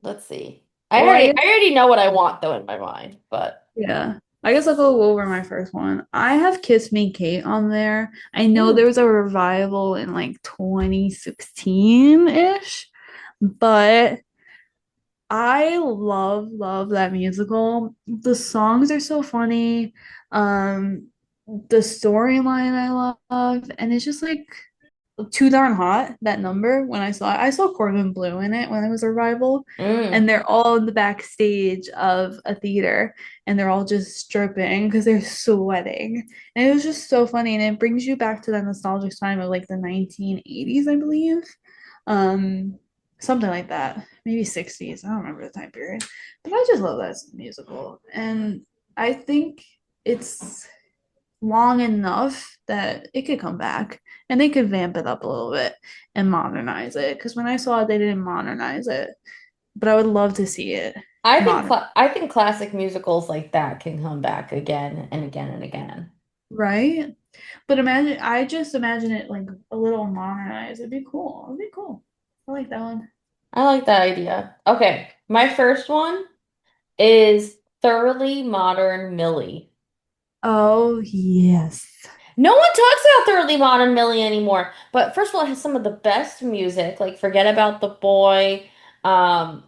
Let's see. well, I already know what I want though in my mind, but yeah. I guess I'll go over my first one. I have Kiss Me Kate on there. I know mm, there was a revival in like 2016-ish, but I love that musical. The songs are so funny. Um, the storyline I love, and it's just like too darn hot, that number when I saw it. I saw Corbin Blue in it when it was a revival, mm, and they're all in the backstage of a theater and they're all just stripping because they're sweating. And it was just so funny, and it brings you back to that nostalgic time of like the 1980s, I believe. Um, Something like that. Maybe 60s. I don't remember the time period. But I just love that musical. And I think it's long enough that it could come back and they could vamp it up a little bit and modernize it. Because when I saw it, they didn't modernize it, but I would love to see it modern, I think classic musicals like that can come back again and again and again. right? But imagine, I just imagine it like a little modernized. It'd be cool. It'd be cool. I like that one. I like that idea. Okay, my first one is Thoroughly Modern Millie. Oh, yes. No one talks about Thoroughly Modern Millie anymore, but first of all, it has some of the best music, like Forget About the Boy, um,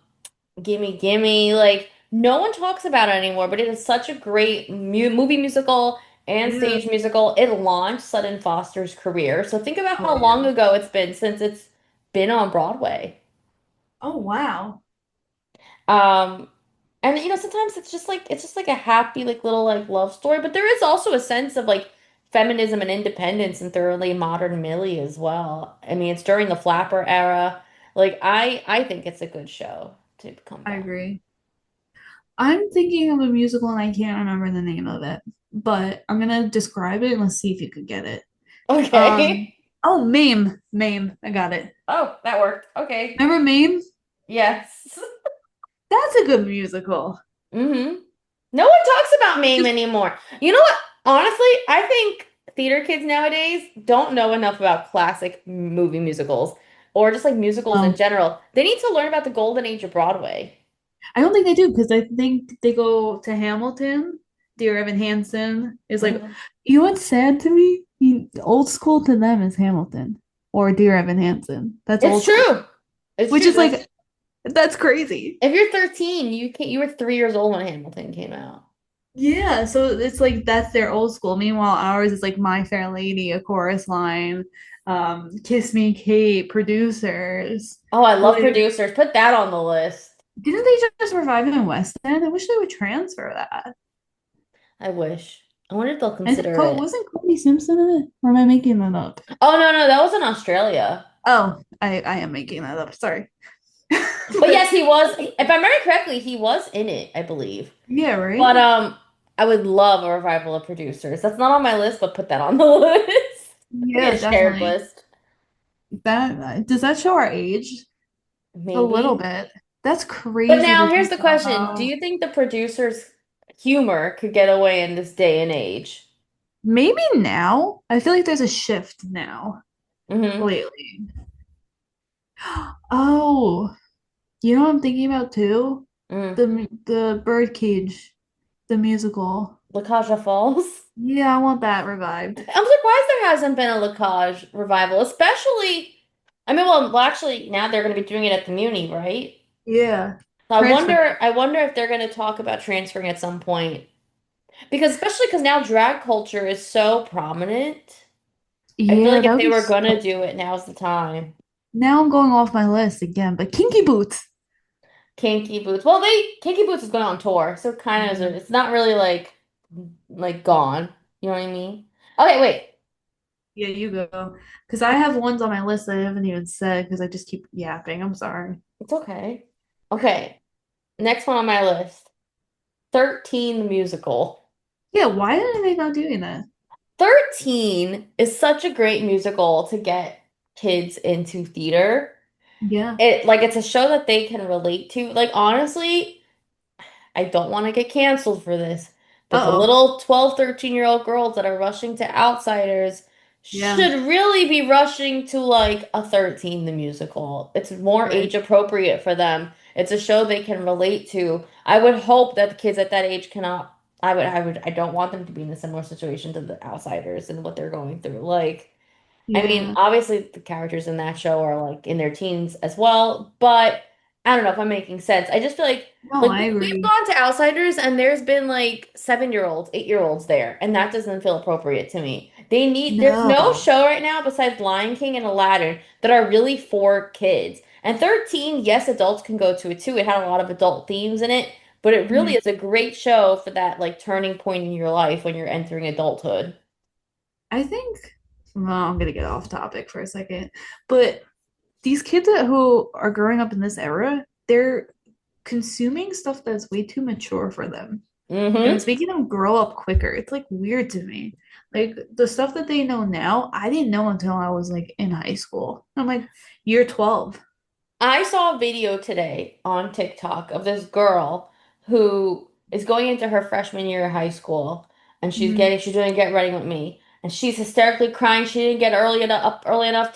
Gimme Gimme. Like, no one talks about it anymore, but it is such a great mu movie musical and Yeah. stage musical. It launched Sutton Foster's career. So think about Oh, how yeah. long ago it's been since it's been on Broadway. Oh, wow. Um, And sometimes it's just like a happy like little like love story, but there is also a sense of like feminism and independence in Thoroughly Modern Millie as well. I mean, it's during the Flapper era. Like I think it's a good show to come I back. agree. I'm thinking of a musical and I can't remember the name of it, but I'm gonna describe it and let's see if you could get it. Okay. Oh, Mame. Mame. I got it. Oh, that worked. Okay. Remember Mame? Yes. That's a good musical. hmm No one talks about It's MAME just anymore. You know what? Honestly, I think theater kids nowadays don't know enough about classic movie musicals or just like musicals in no. general. They need to learn about the golden age of Broadway. I don't think they do because I think they go to Hamilton. Dear Evan Hansen is like, Mhm. you know what's sad to me? Old school to them is Hamilton or Dear Evan Hansen. That's It's old school, true. It's which true. is like, that's crazy. If you're 13, you were 3 years old when Hamilton came out. Yeah, so it's like that's their old school. Meanwhile, ours is like My Fair Lady, a chorus line, Kiss Me Kate, producers. Oh, I love Like, producers. Put that on the list. didn't they just revive it in West End? I wish they would transfer that. I wish. I wonder if they'll I think consider it. Wasn't Cody Simpson in it? Or am I making that up? Oh no, no, that was in Australia. Oh, I am making that up. Sorry. But yes, he was. If I remember correctly, he was in it, I believe. Yeah, right? But I would love a revival of producers. That's not on my list, but put that on the list. Maybe Yeah, a shared definitely. list. That does that show our age? A little Maybe. bit. That's But crazy now to here's think the about question. Do how you think the producers' humor could get away in this day and age? maybe now. I feel like there's a shift now Mm-hmm. lately. Oh, you know what I'm thinking about too? Mm. The Birdcage, the musical. La Caja Falls. Yeah, I want that revived. I'm surprised there hasn't been a La Cage revival, especially. I mean, well, actually, now they're going to be doing it at the Muni, right? Yeah. So I Transfer. wonder. I wonder if they're going to talk about transferring at some point. Because especially because now drag culture is so prominent. I feel Yeah, like that if would they be were so. gonna do it, now's the time. Now I'm going off my list again, but Kinky Boots. Kinky Boots. Well, they Kinky Boots is going on tour, so it kind of Mhm. it's not really like gone. You know what I mean? Okay, wait. Yeah, you go. Because I have ones on my list that I haven't even said because I just keep yapping. I'm sorry. It's okay. Okay, next one on my list. 13 the musical. Yeah, why are they not doing that? 13 is such a great musical to get kids into theater. Yeah. It's a show that they can relate to. Like honestly, I don't want to get canceled for this, but the Uh-oh. little 12, 13-year-old girls that are rushing to Outsiders Yeah. should really be rushing to like a 13 the musical. It's more Right. age appropriate for them. It's a show they can relate to. I would hope that the kids at that age cannot I don't want them to be in a similar situation to the Outsiders and what they're going through. Like I mean, Yeah. obviously the characters in that show are like in their teens as well, but I don't know if I'm making sense. I just feel No, like I we've agree. gone to Outsiders and there's been like 7-year-olds, 8-year-olds there, and that doesn't feel appropriate to me. There's no No. show right now besides Lion King and Aladdin that are really for kids. And 13, yes, adults can go to it too. It had a lot of adult themes in it, but it really Mhm. is a great show for that like turning point in your life when you're entering adulthood. I think, well, I'm gonna get off topic for a second, but these who are growing up in this era, they're consuming stuff that's way too mature for them. And Mm-hmm. it's making them grow up quicker. It's like weird to me. Like the stuff that they know now, I didn't know until I was like in high school. I'm like, you're 12. I saw a video today on TikTok of this girl who is going into her freshman year of high school and Mhm. she's doing Get Ready With Me and she's hysterically crying she didn't get up early enough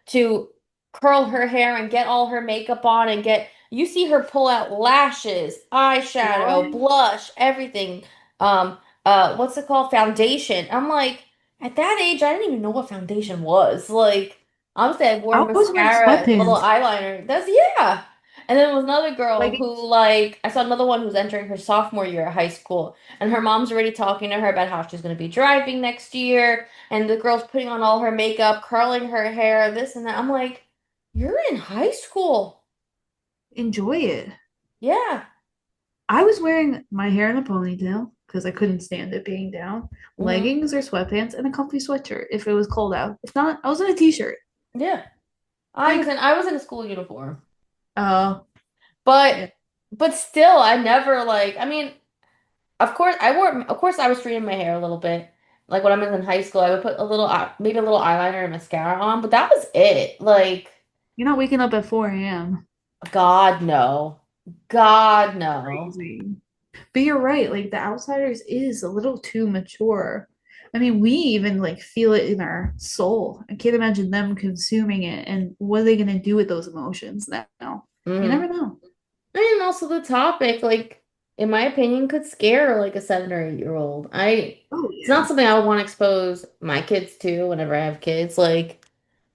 to curl her hair and get all her makeup on and get you see her pull out lashes, eyeshadow, What? blush, everything. What's it called? Foundation. I'm like, at that age I didn't even know what foundation was. Like Honestly, I wore I was wearing mascara and a little sweatpants. eyeliner. Yeah. And then there was another girl Like who like I saw another one who's entering her sophomore year of high school, and her mom's already talking to her about how she's going to be driving next year, and the girl's putting on all her makeup, curling her hair, this and that. I'm like, you're in high school. enjoy it. Yeah. I was wearing my hair in a ponytail because I couldn't stand it being down, Hmm. leggings or sweatpants, and a comfy sweatshirt if it was cold out. If not, I was in a t-shirt. Yeah. Like, I was in a school uniform. oh, But yeah. but still I never like I mean, of course I was treating my hair a little bit. Like when I was in high school, I would put a little maybe a little eyeliner and mascara on, but that was it. Like You're not waking up at 4 a.m. God no. God no. Crazy. But you're right, like the Outsiders is a little too mature. I mean, we even like feel it in our soul. I can't imagine them consuming it and what are they gonna do with those emotions now? You never Mm. know. And also the topic, like, in my opinion, could scare like a 7 or 8 year old. Oh It's not yeah. something I would want to expose my kids to whenever I have kids. Like,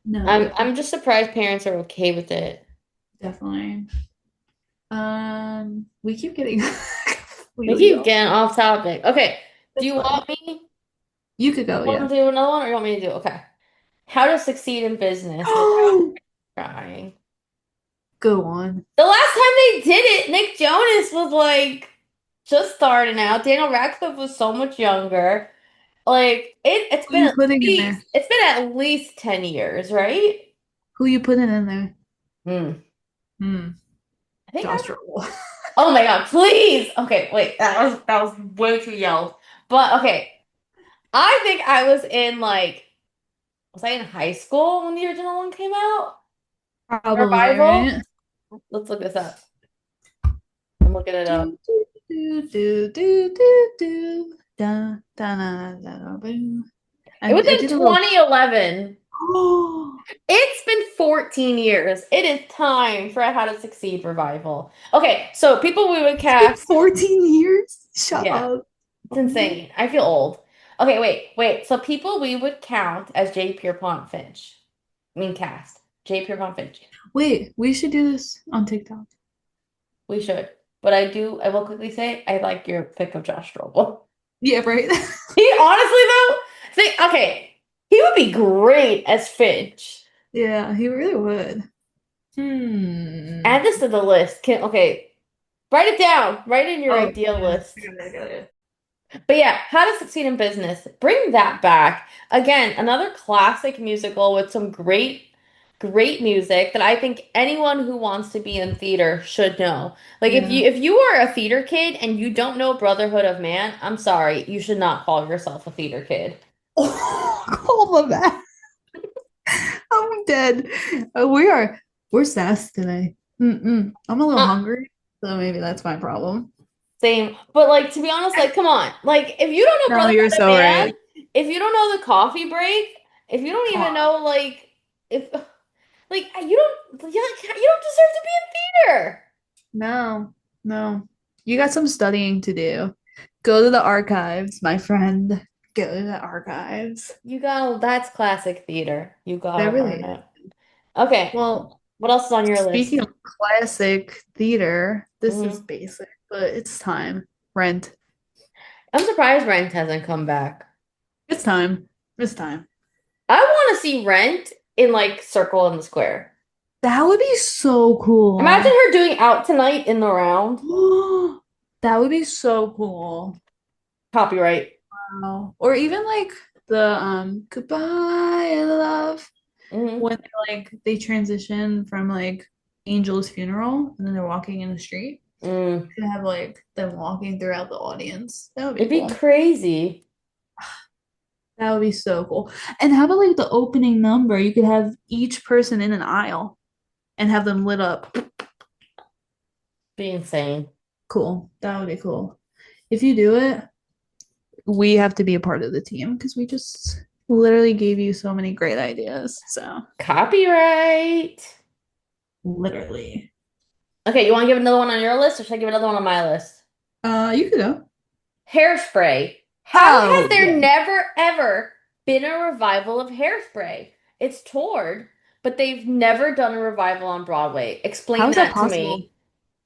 No, yeah, I'm just surprised parents are okay with it. definitely. We keep getting We completely keep off. getting off topic. Okay, do That's you fine. want me? You could go, Want yeah. to do another one, or you want me to do? Okay. How to succeed in business without trying. Go on. The last time they did it, Nick Jonas was like just starting out. Daniel Radcliffe was so much younger. Like Who you putting in there? it's been at least 10 years, right? Who you putting in there? Hmm. Hmm. I think I Josh Troll. Oh my God, please. Okay, wait. That was way too yelled. But okay. I think I was in like was I in high school when the original one came out? Probably, Revival? right? Let's look this up. I'm looking it up. Do, do, do, do, do, do, do. Da, da, da, da, da, boom. It was I in did a little. 2011. Oh, It's been 14 years. It is time for a How to Succeed revival. Okay, so people we would it's been cast. 14 years. Shut Yeah, up. it's insane. I feel old. Okay, wait. So people we would count as J. Pierpont Finch. I mean cast. J. Pierpont Finch. Wait, we should do this on TikTok. We should. But I will quickly say I like your pick of Josh Strobel. Yeah, right. He honestly though, think okay, he would be great as Finch. Yeah, he really would. Hmm. Add this to the list. Okay, write it down. Write in your Oh, ideal yeah. list. I got it. But yeah, How to Succeed in Business. Bring that back. Again, another classic musical with some great music that I think anyone who wants to be in theater should know. Like Yeah. if you are a theater kid and you don't know Brotherhood of Man, I'm sorry, you should not call yourself a theater kid. Oh, call them back. I'm dead. We're sassed today. I'm a little Uh, hungry, so maybe that's my problem. Same. But like to be honest, like come on. Like if you don't know No, you're Brotherhood of so Man, right. if you don't know the coffee break, if you don't Come even on. know like if like you don't deserve to be in theater. No, no. You got some studying to do. Go to the archives, my friend. Go to the archives. You gotta, that's classic theater. You That gotta really learn is. it. Okay. Well, What else is on your speaking list? of classic theater, this is Hmm. basic, but it's time. Rent. I'm surprised Rent hasn't come back. It's time. It's time. I want to see Rent in like Circle in the Square. That would be so Imagine cool. her doing Out Tonight in the Round. That would be so cool. Copyright. Wow. Or even like the goodbye love Hmm. when they transition from like Angel's funeral and then they're walking in the street. Mm. To have like them walking throughout the audience. That would be It'd be cool. crazy. That would be so cool. And how about like the opening number? You could have each person in an aisle and have them lit up. Be insane. Cool. That would be cool. If you do it, we have to be a part of the team because we just literally gave you so many great ideas. So, Copyright. literally. Okay, you want to give another one on your list, or should I give another one on my list? You could go. Hairspray. How has Oh, there yeah. never ever been a revival of Hairspray? It's toured, but they've never done a revival on Broadway. How Explain is that that to possible? me.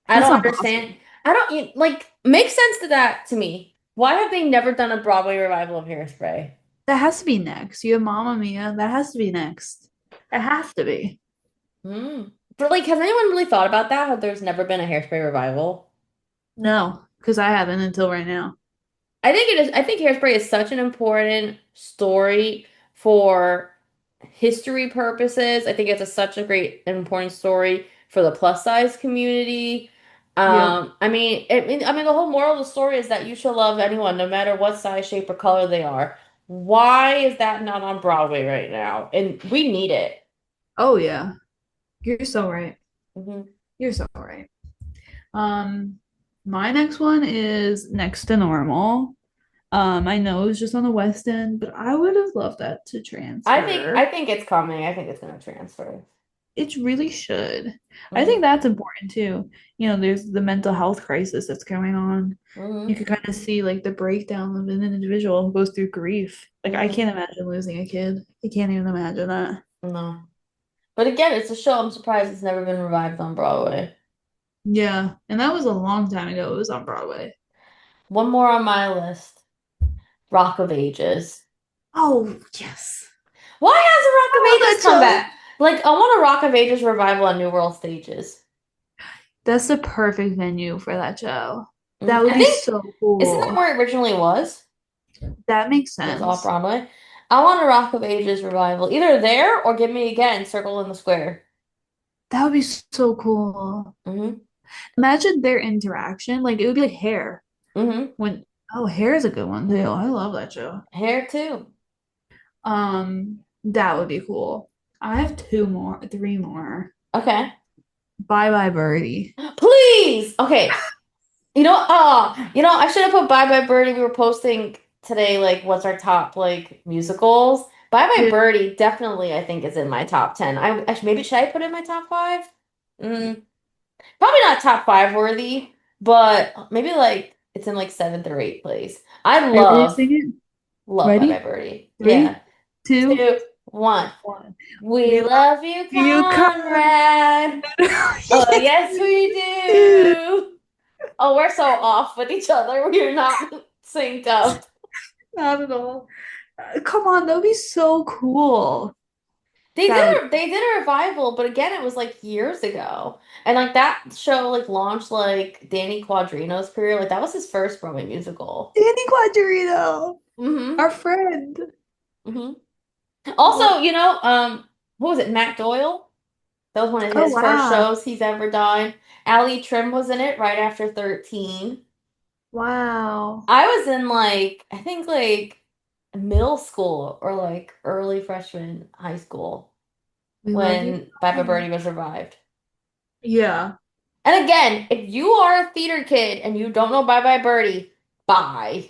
I That's don't not understand. possible. I don't like make sense to that to me. Why have they never done a Broadway revival of Hairspray? That has to be next. You have Mamma Mia. That has to be next. It has to be. Hmm. But like, has anyone really thought about that? How there's never been a Hairspray revival? No, because I haven't until right now. I think it is. I think Hairspray is such an important story for history purposes. I think it's such a great and important story for the plus size community. Yep. The whole moral of the story is that you should love anyone, no matter what size, shape, or color they are. Why is that not on Broadway right now? And we need it. Oh yeah. You're so right. Hmm. You're so right. Um, my next one is Next to Normal. I know it was just on the West End, but I would have loved that to I transfer. think it's coming. I think it's gonna transfer. It really should. I think Hmm. that's important too. There's the mental health crisis that's going on. You Hmm. could kind of see like the breakdown of an individual who goes through grief. Like I Hmm. can't imagine losing a kid. I can't even imagine that. No. But again, it's a show I'm surprised it's never been revived on Broadway. Yeah, and that was a long time ago. It was on Broadway. One more on my list. Rock of Ages. Oh, yes. Why hasn't Rock of I love Ages that come show. back? Like, I want a Rock of Ages revival on New World stages. That's the perfect venue for that show. That Mhm. would I be think, so isn't that cool. where it originally was? That makes It was off sense. Broadway. I want a Rock of Ages revival. Either there or give me again Circle in the Square. That would be so cool. Hmm. Imagine their interaction. Like it would be like Hair. Hmm. When Hair is a good one too. I love that show. Hair too. That would be cool. I have three more. Okay. Bye Bye Birdie. Please. Okay. I should have put Bye Bye Birdie. We were posting today, like, what's our top, like, musicals. Bye Bye Yeah. Birdie definitely, I think, is in my top 10. Maybe should I put it in my top five? Mm, probably not top five worthy, but maybe, like, it's in, like, seventh or eighth place. I Are you ready to love, sing it? love Bye Bye Ready? Birdie. Yeah. Three, two, Two, one. one. We We love love you, you, Conrad. Conrad. Oh, yes, we do. Oh, we're so off with each other. We're not synced up. Not at all. Come on, that would be so cool. They That did would they did a revival, but again, it was like years ago. And like that show like launched like Danny Quadrino's career. Like that was his first Broadway musical. Danny Quadrino, Hmm. our friend. Hmm. What? Also, what was it? Matt Doyle? That was one of Oh his first wow, shows he's ever done. Ali Trim was in it right after 13. wow. I was in like I think like middle school or like early freshman high school We love you. when Bye Bye Birdie was revived. Yeah, And again, if you are a theater kid and you don't know Bye Bye Birdie, bye.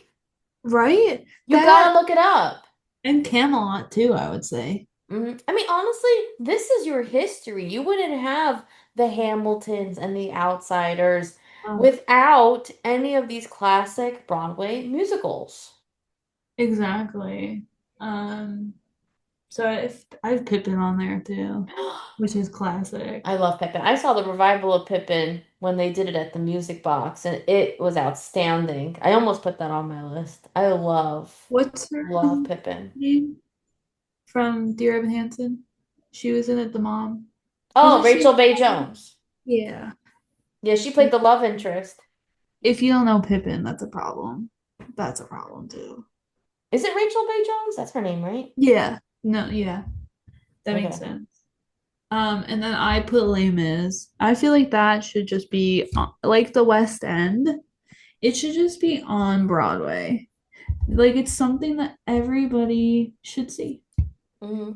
right? You That gotta look it up. and Camelot too, I would say. Honestly, this is your history. You wouldn't have the Hamiltons and the Outsiders Oh, without any of these classic Broadway musicals. exactly. Um, so if I have Pippin on there too, which is classic. I love Pippin. I saw the revival of Pippin when they did it at the Music Box, and it was outstanding. I almost put that on my list. I What's her love Pippin. name from Dear Evan Hansen? She was in it, the mom. Oh, Wasn't she in Rachel the Bay mom? Jones. Yeah. Yeah, she played the love interest. If you don't know Pippin, that's a problem. That's a problem too. Is it Rachel Bay Jones? That's her name, right? Yeah. No, yeah. That makes Okay. sense. And then I put Les Mis. I feel like that should just be like the West End. It should just be on Broadway. Like it's something that everybody should see. Hmm.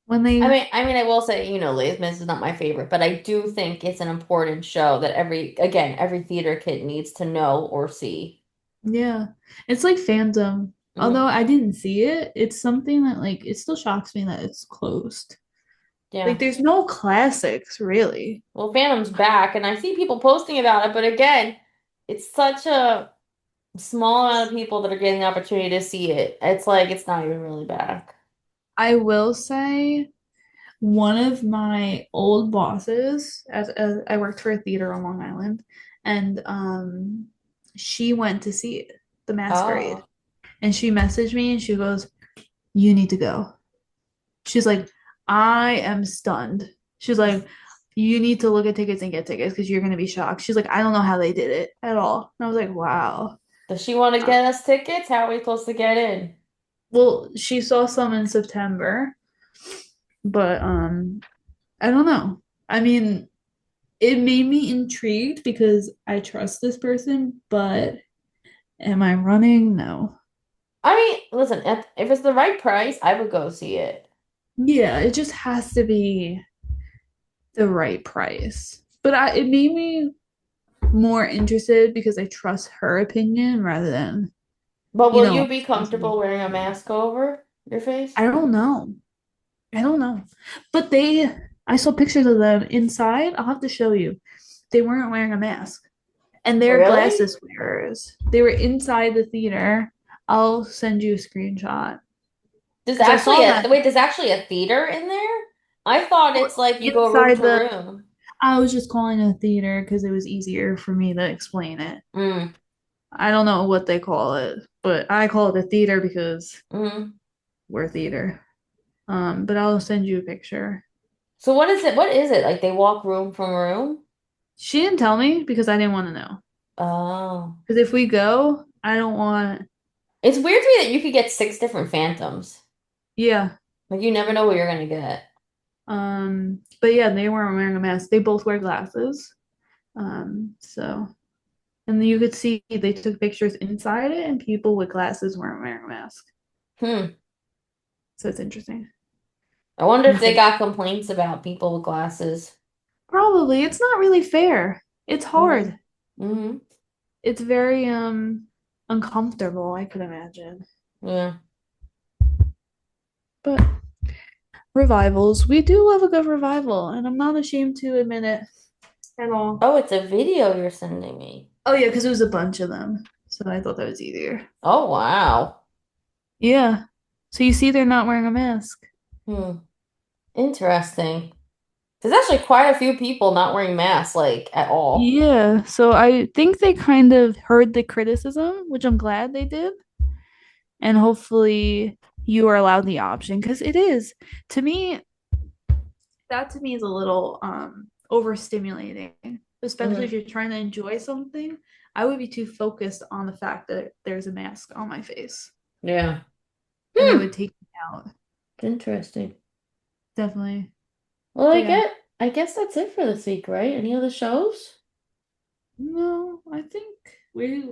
When they, I will say, Les Mis is not my favorite, but I do think it's an important show that every theater kid needs to know or see. yeah, it's like Phantom. Although Hmm. I didn't see it, it's something that like it still shocks me that it's closed. Like Yeah. there's no classics really. Well, Phantom's back, and I see people posting about it, but again, it's such a small amount of people that are getting the opportunity to see it. It's like it's not even really back. I will say one of my old bosses, as I worked for a theater on Long Island, and she went to see it, The Masquerade, Oh. and she messaged me and she goes, "You need to go." She's like, "I am stunned." She's like, you need to look at tickets and get tickets because you're gonna be shocked. She's like, I don't know how they did it at all. And I was like, wow. Does she want to Uh, get us tickets? How are we supposed to get in? well, she saw some in September, but I don't know. I mean, it made me intrigued because I trust this person, but am I running? No. I mean, listen, if it's the right price, I would go see it. Yeah, it just has to be the right price. But it made me more interested because I trust her opinion rather than, But you will you know, be something. comfortable wearing a mask over your face? I don't know. I don't know. But I saw pictures of them inside. I'll have to show you. They weren't wearing a mask. And they're Really? glasses wearers. They were inside the theater. I'll send you a screenshot There's because I actually saw a that wait, there's actually a theater in there? I thought it's like you go room inside to the. room. I was just calling it a theater because it was easier for me to explain it. Mm, I don't know what they call it, but I call it a theater because mm. we're theater. But I'll send you a picture. So what is it? What is it? Like they walk room from room? She didn't tell me because I didn't want to know. Oh. Because if we go, I don't want. It's weird to me that you could get six different phantoms. Yeah. Like you never know what you're gonna get. But yeah, they weren't wearing a mask. They both wear glasses. So and you could see they took pictures inside it, and people with glasses weren't wearing a mask. Hmm. So it's interesting. I wonder And if I they said, got complaints about people with glasses. probably it's not really fair. It's Mm-hmm. hard. Mm-hmm. It's very uncomfortable, I could imagine. Yeah. But revivals, we do love a good revival, and I'm not ashamed to admit it at all. Oh, it's a video you're sending me. Oh yeah, because it was a bunch of them. So I thought that was easier. Oh, wow. Yeah. So you see they're not wearing a mask. Hmm. Interesting. There's actually quite a few people not wearing masks, like at all. Yeah, so I think they kind of heard the criticism, which I'm glad they did. And hopefully you are allowed the option because it is, to me, that to me is a little overstimulating, especially if Hmm. you're trying to enjoy something. I would be too focused on the fact that there's a mask on my face Yeah. and it Hmm. would take me out. Interesting. Definitely. Well, But yeah. I guess that's it for this week, right? Any other shows? No, I think we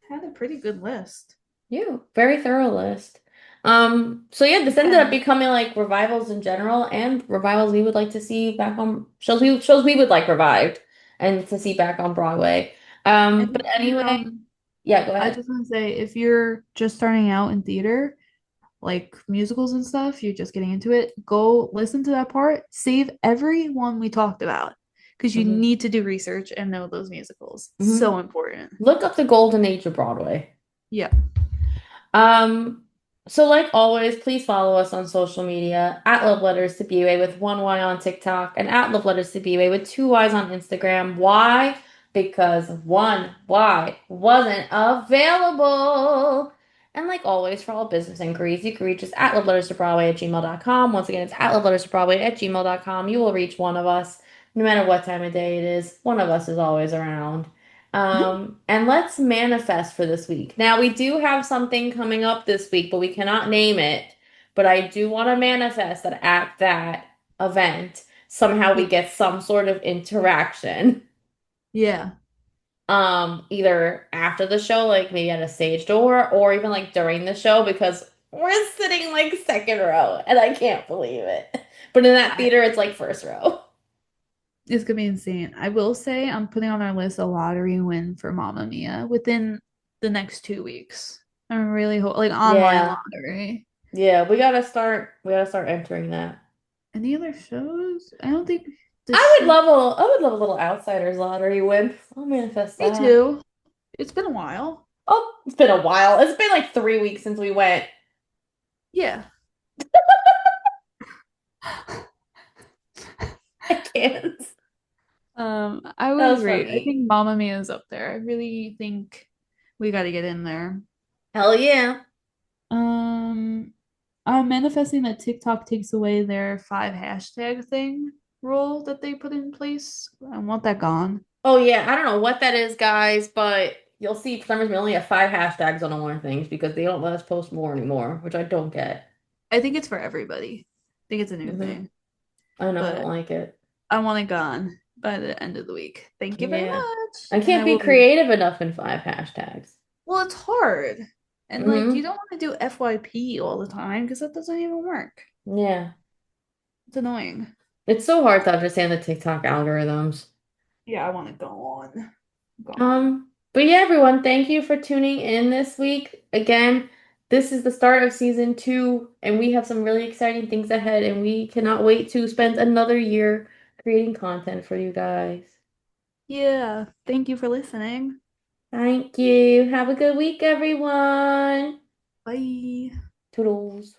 had a pretty good list. Yeah, very thorough list. So yeah, this ended up Yeah. becoming like revivals in general and revivals we would like to see back on shows we would like revived and to see back on Broadway. But And if you anyway, yeah, go I ahead. just want to say if you're just starting out in theater, like musicals and stuff, you're just getting into it, go listen to that part, save every one we talked about because you Hmm. need to do research and know those musicals. Hmm. So important. Look up the golden age of Broadway. Yeah. Um, so like always, please follow us on social media at Love Letters to BUA with one Y on TikTok and at Love Letters to BUA with two Y's on Instagram. Why? Because one Y wasn't available. And like always, for all business inquiries, you can reach us at loveletterstobroadway at gmail.com. Once again, it's at loveletterstobroadway at gmail.com. You will reach one of us, no matter what time of day it is. One of us is always around. And let's manifest for this week. Now, we do have something coming up this week, but we cannot name it. But I do want to manifest that at that event, somehow we Yeah. get some sort of interaction. Yeah. Either after the show, like maybe at a stage door, or even like during the show, because we're sitting like second row, and I can't believe it. But in that I, theater, it's like first row. it's gonna be insane. I will say I'm putting on our list a lottery win for Mamma Mia within the next 2 weeks. I'm really like online Yeah. lottery. Yeah, we gotta start entering that. Any other shows? I don't think the I would show. love I would love a little outsiders lottery win. I'll manifest Me that. too. It's been a while. Oh, it's been a while. It's been like 3 weeks since we went. Yeah. I can't. I That would was agree. I funny. think Mamma Mia is up there. I really think we got to get in there. Hell yeah. Um, I'm manifesting that TikTok takes away their 5 hashtag thing. rule that they put in place. I want that gone. Oh yeah, I don't know what that is, guys, but you'll see for some reason we only have 5 hashtags on all our things because they don't let us post more anymore, which I don't get. I think it's for everybody. I think it's a new Hmm. thing, I know I don't but like it. I want it gone by the end of the week. Thank you very Yeah. much. I And I can't be will do. creative enough in 5 hashtags. Well, it's hard. And like you Hmm. don't want to do FYP all the time because that doesn't even work. Yeah. It's annoying. It's so hard to understand the TikTok algorithms. Yeah, I want to go on. Gone. But yeah, everyone, thank you for tuning in this week. Again, this is the start of season 2, and we have some really exciting things ahead, and we cannot wait to spend another year creating content for you guys. Yeah, thank you for listening. Thank you. Have a good week, everyone. Bye. Toodles.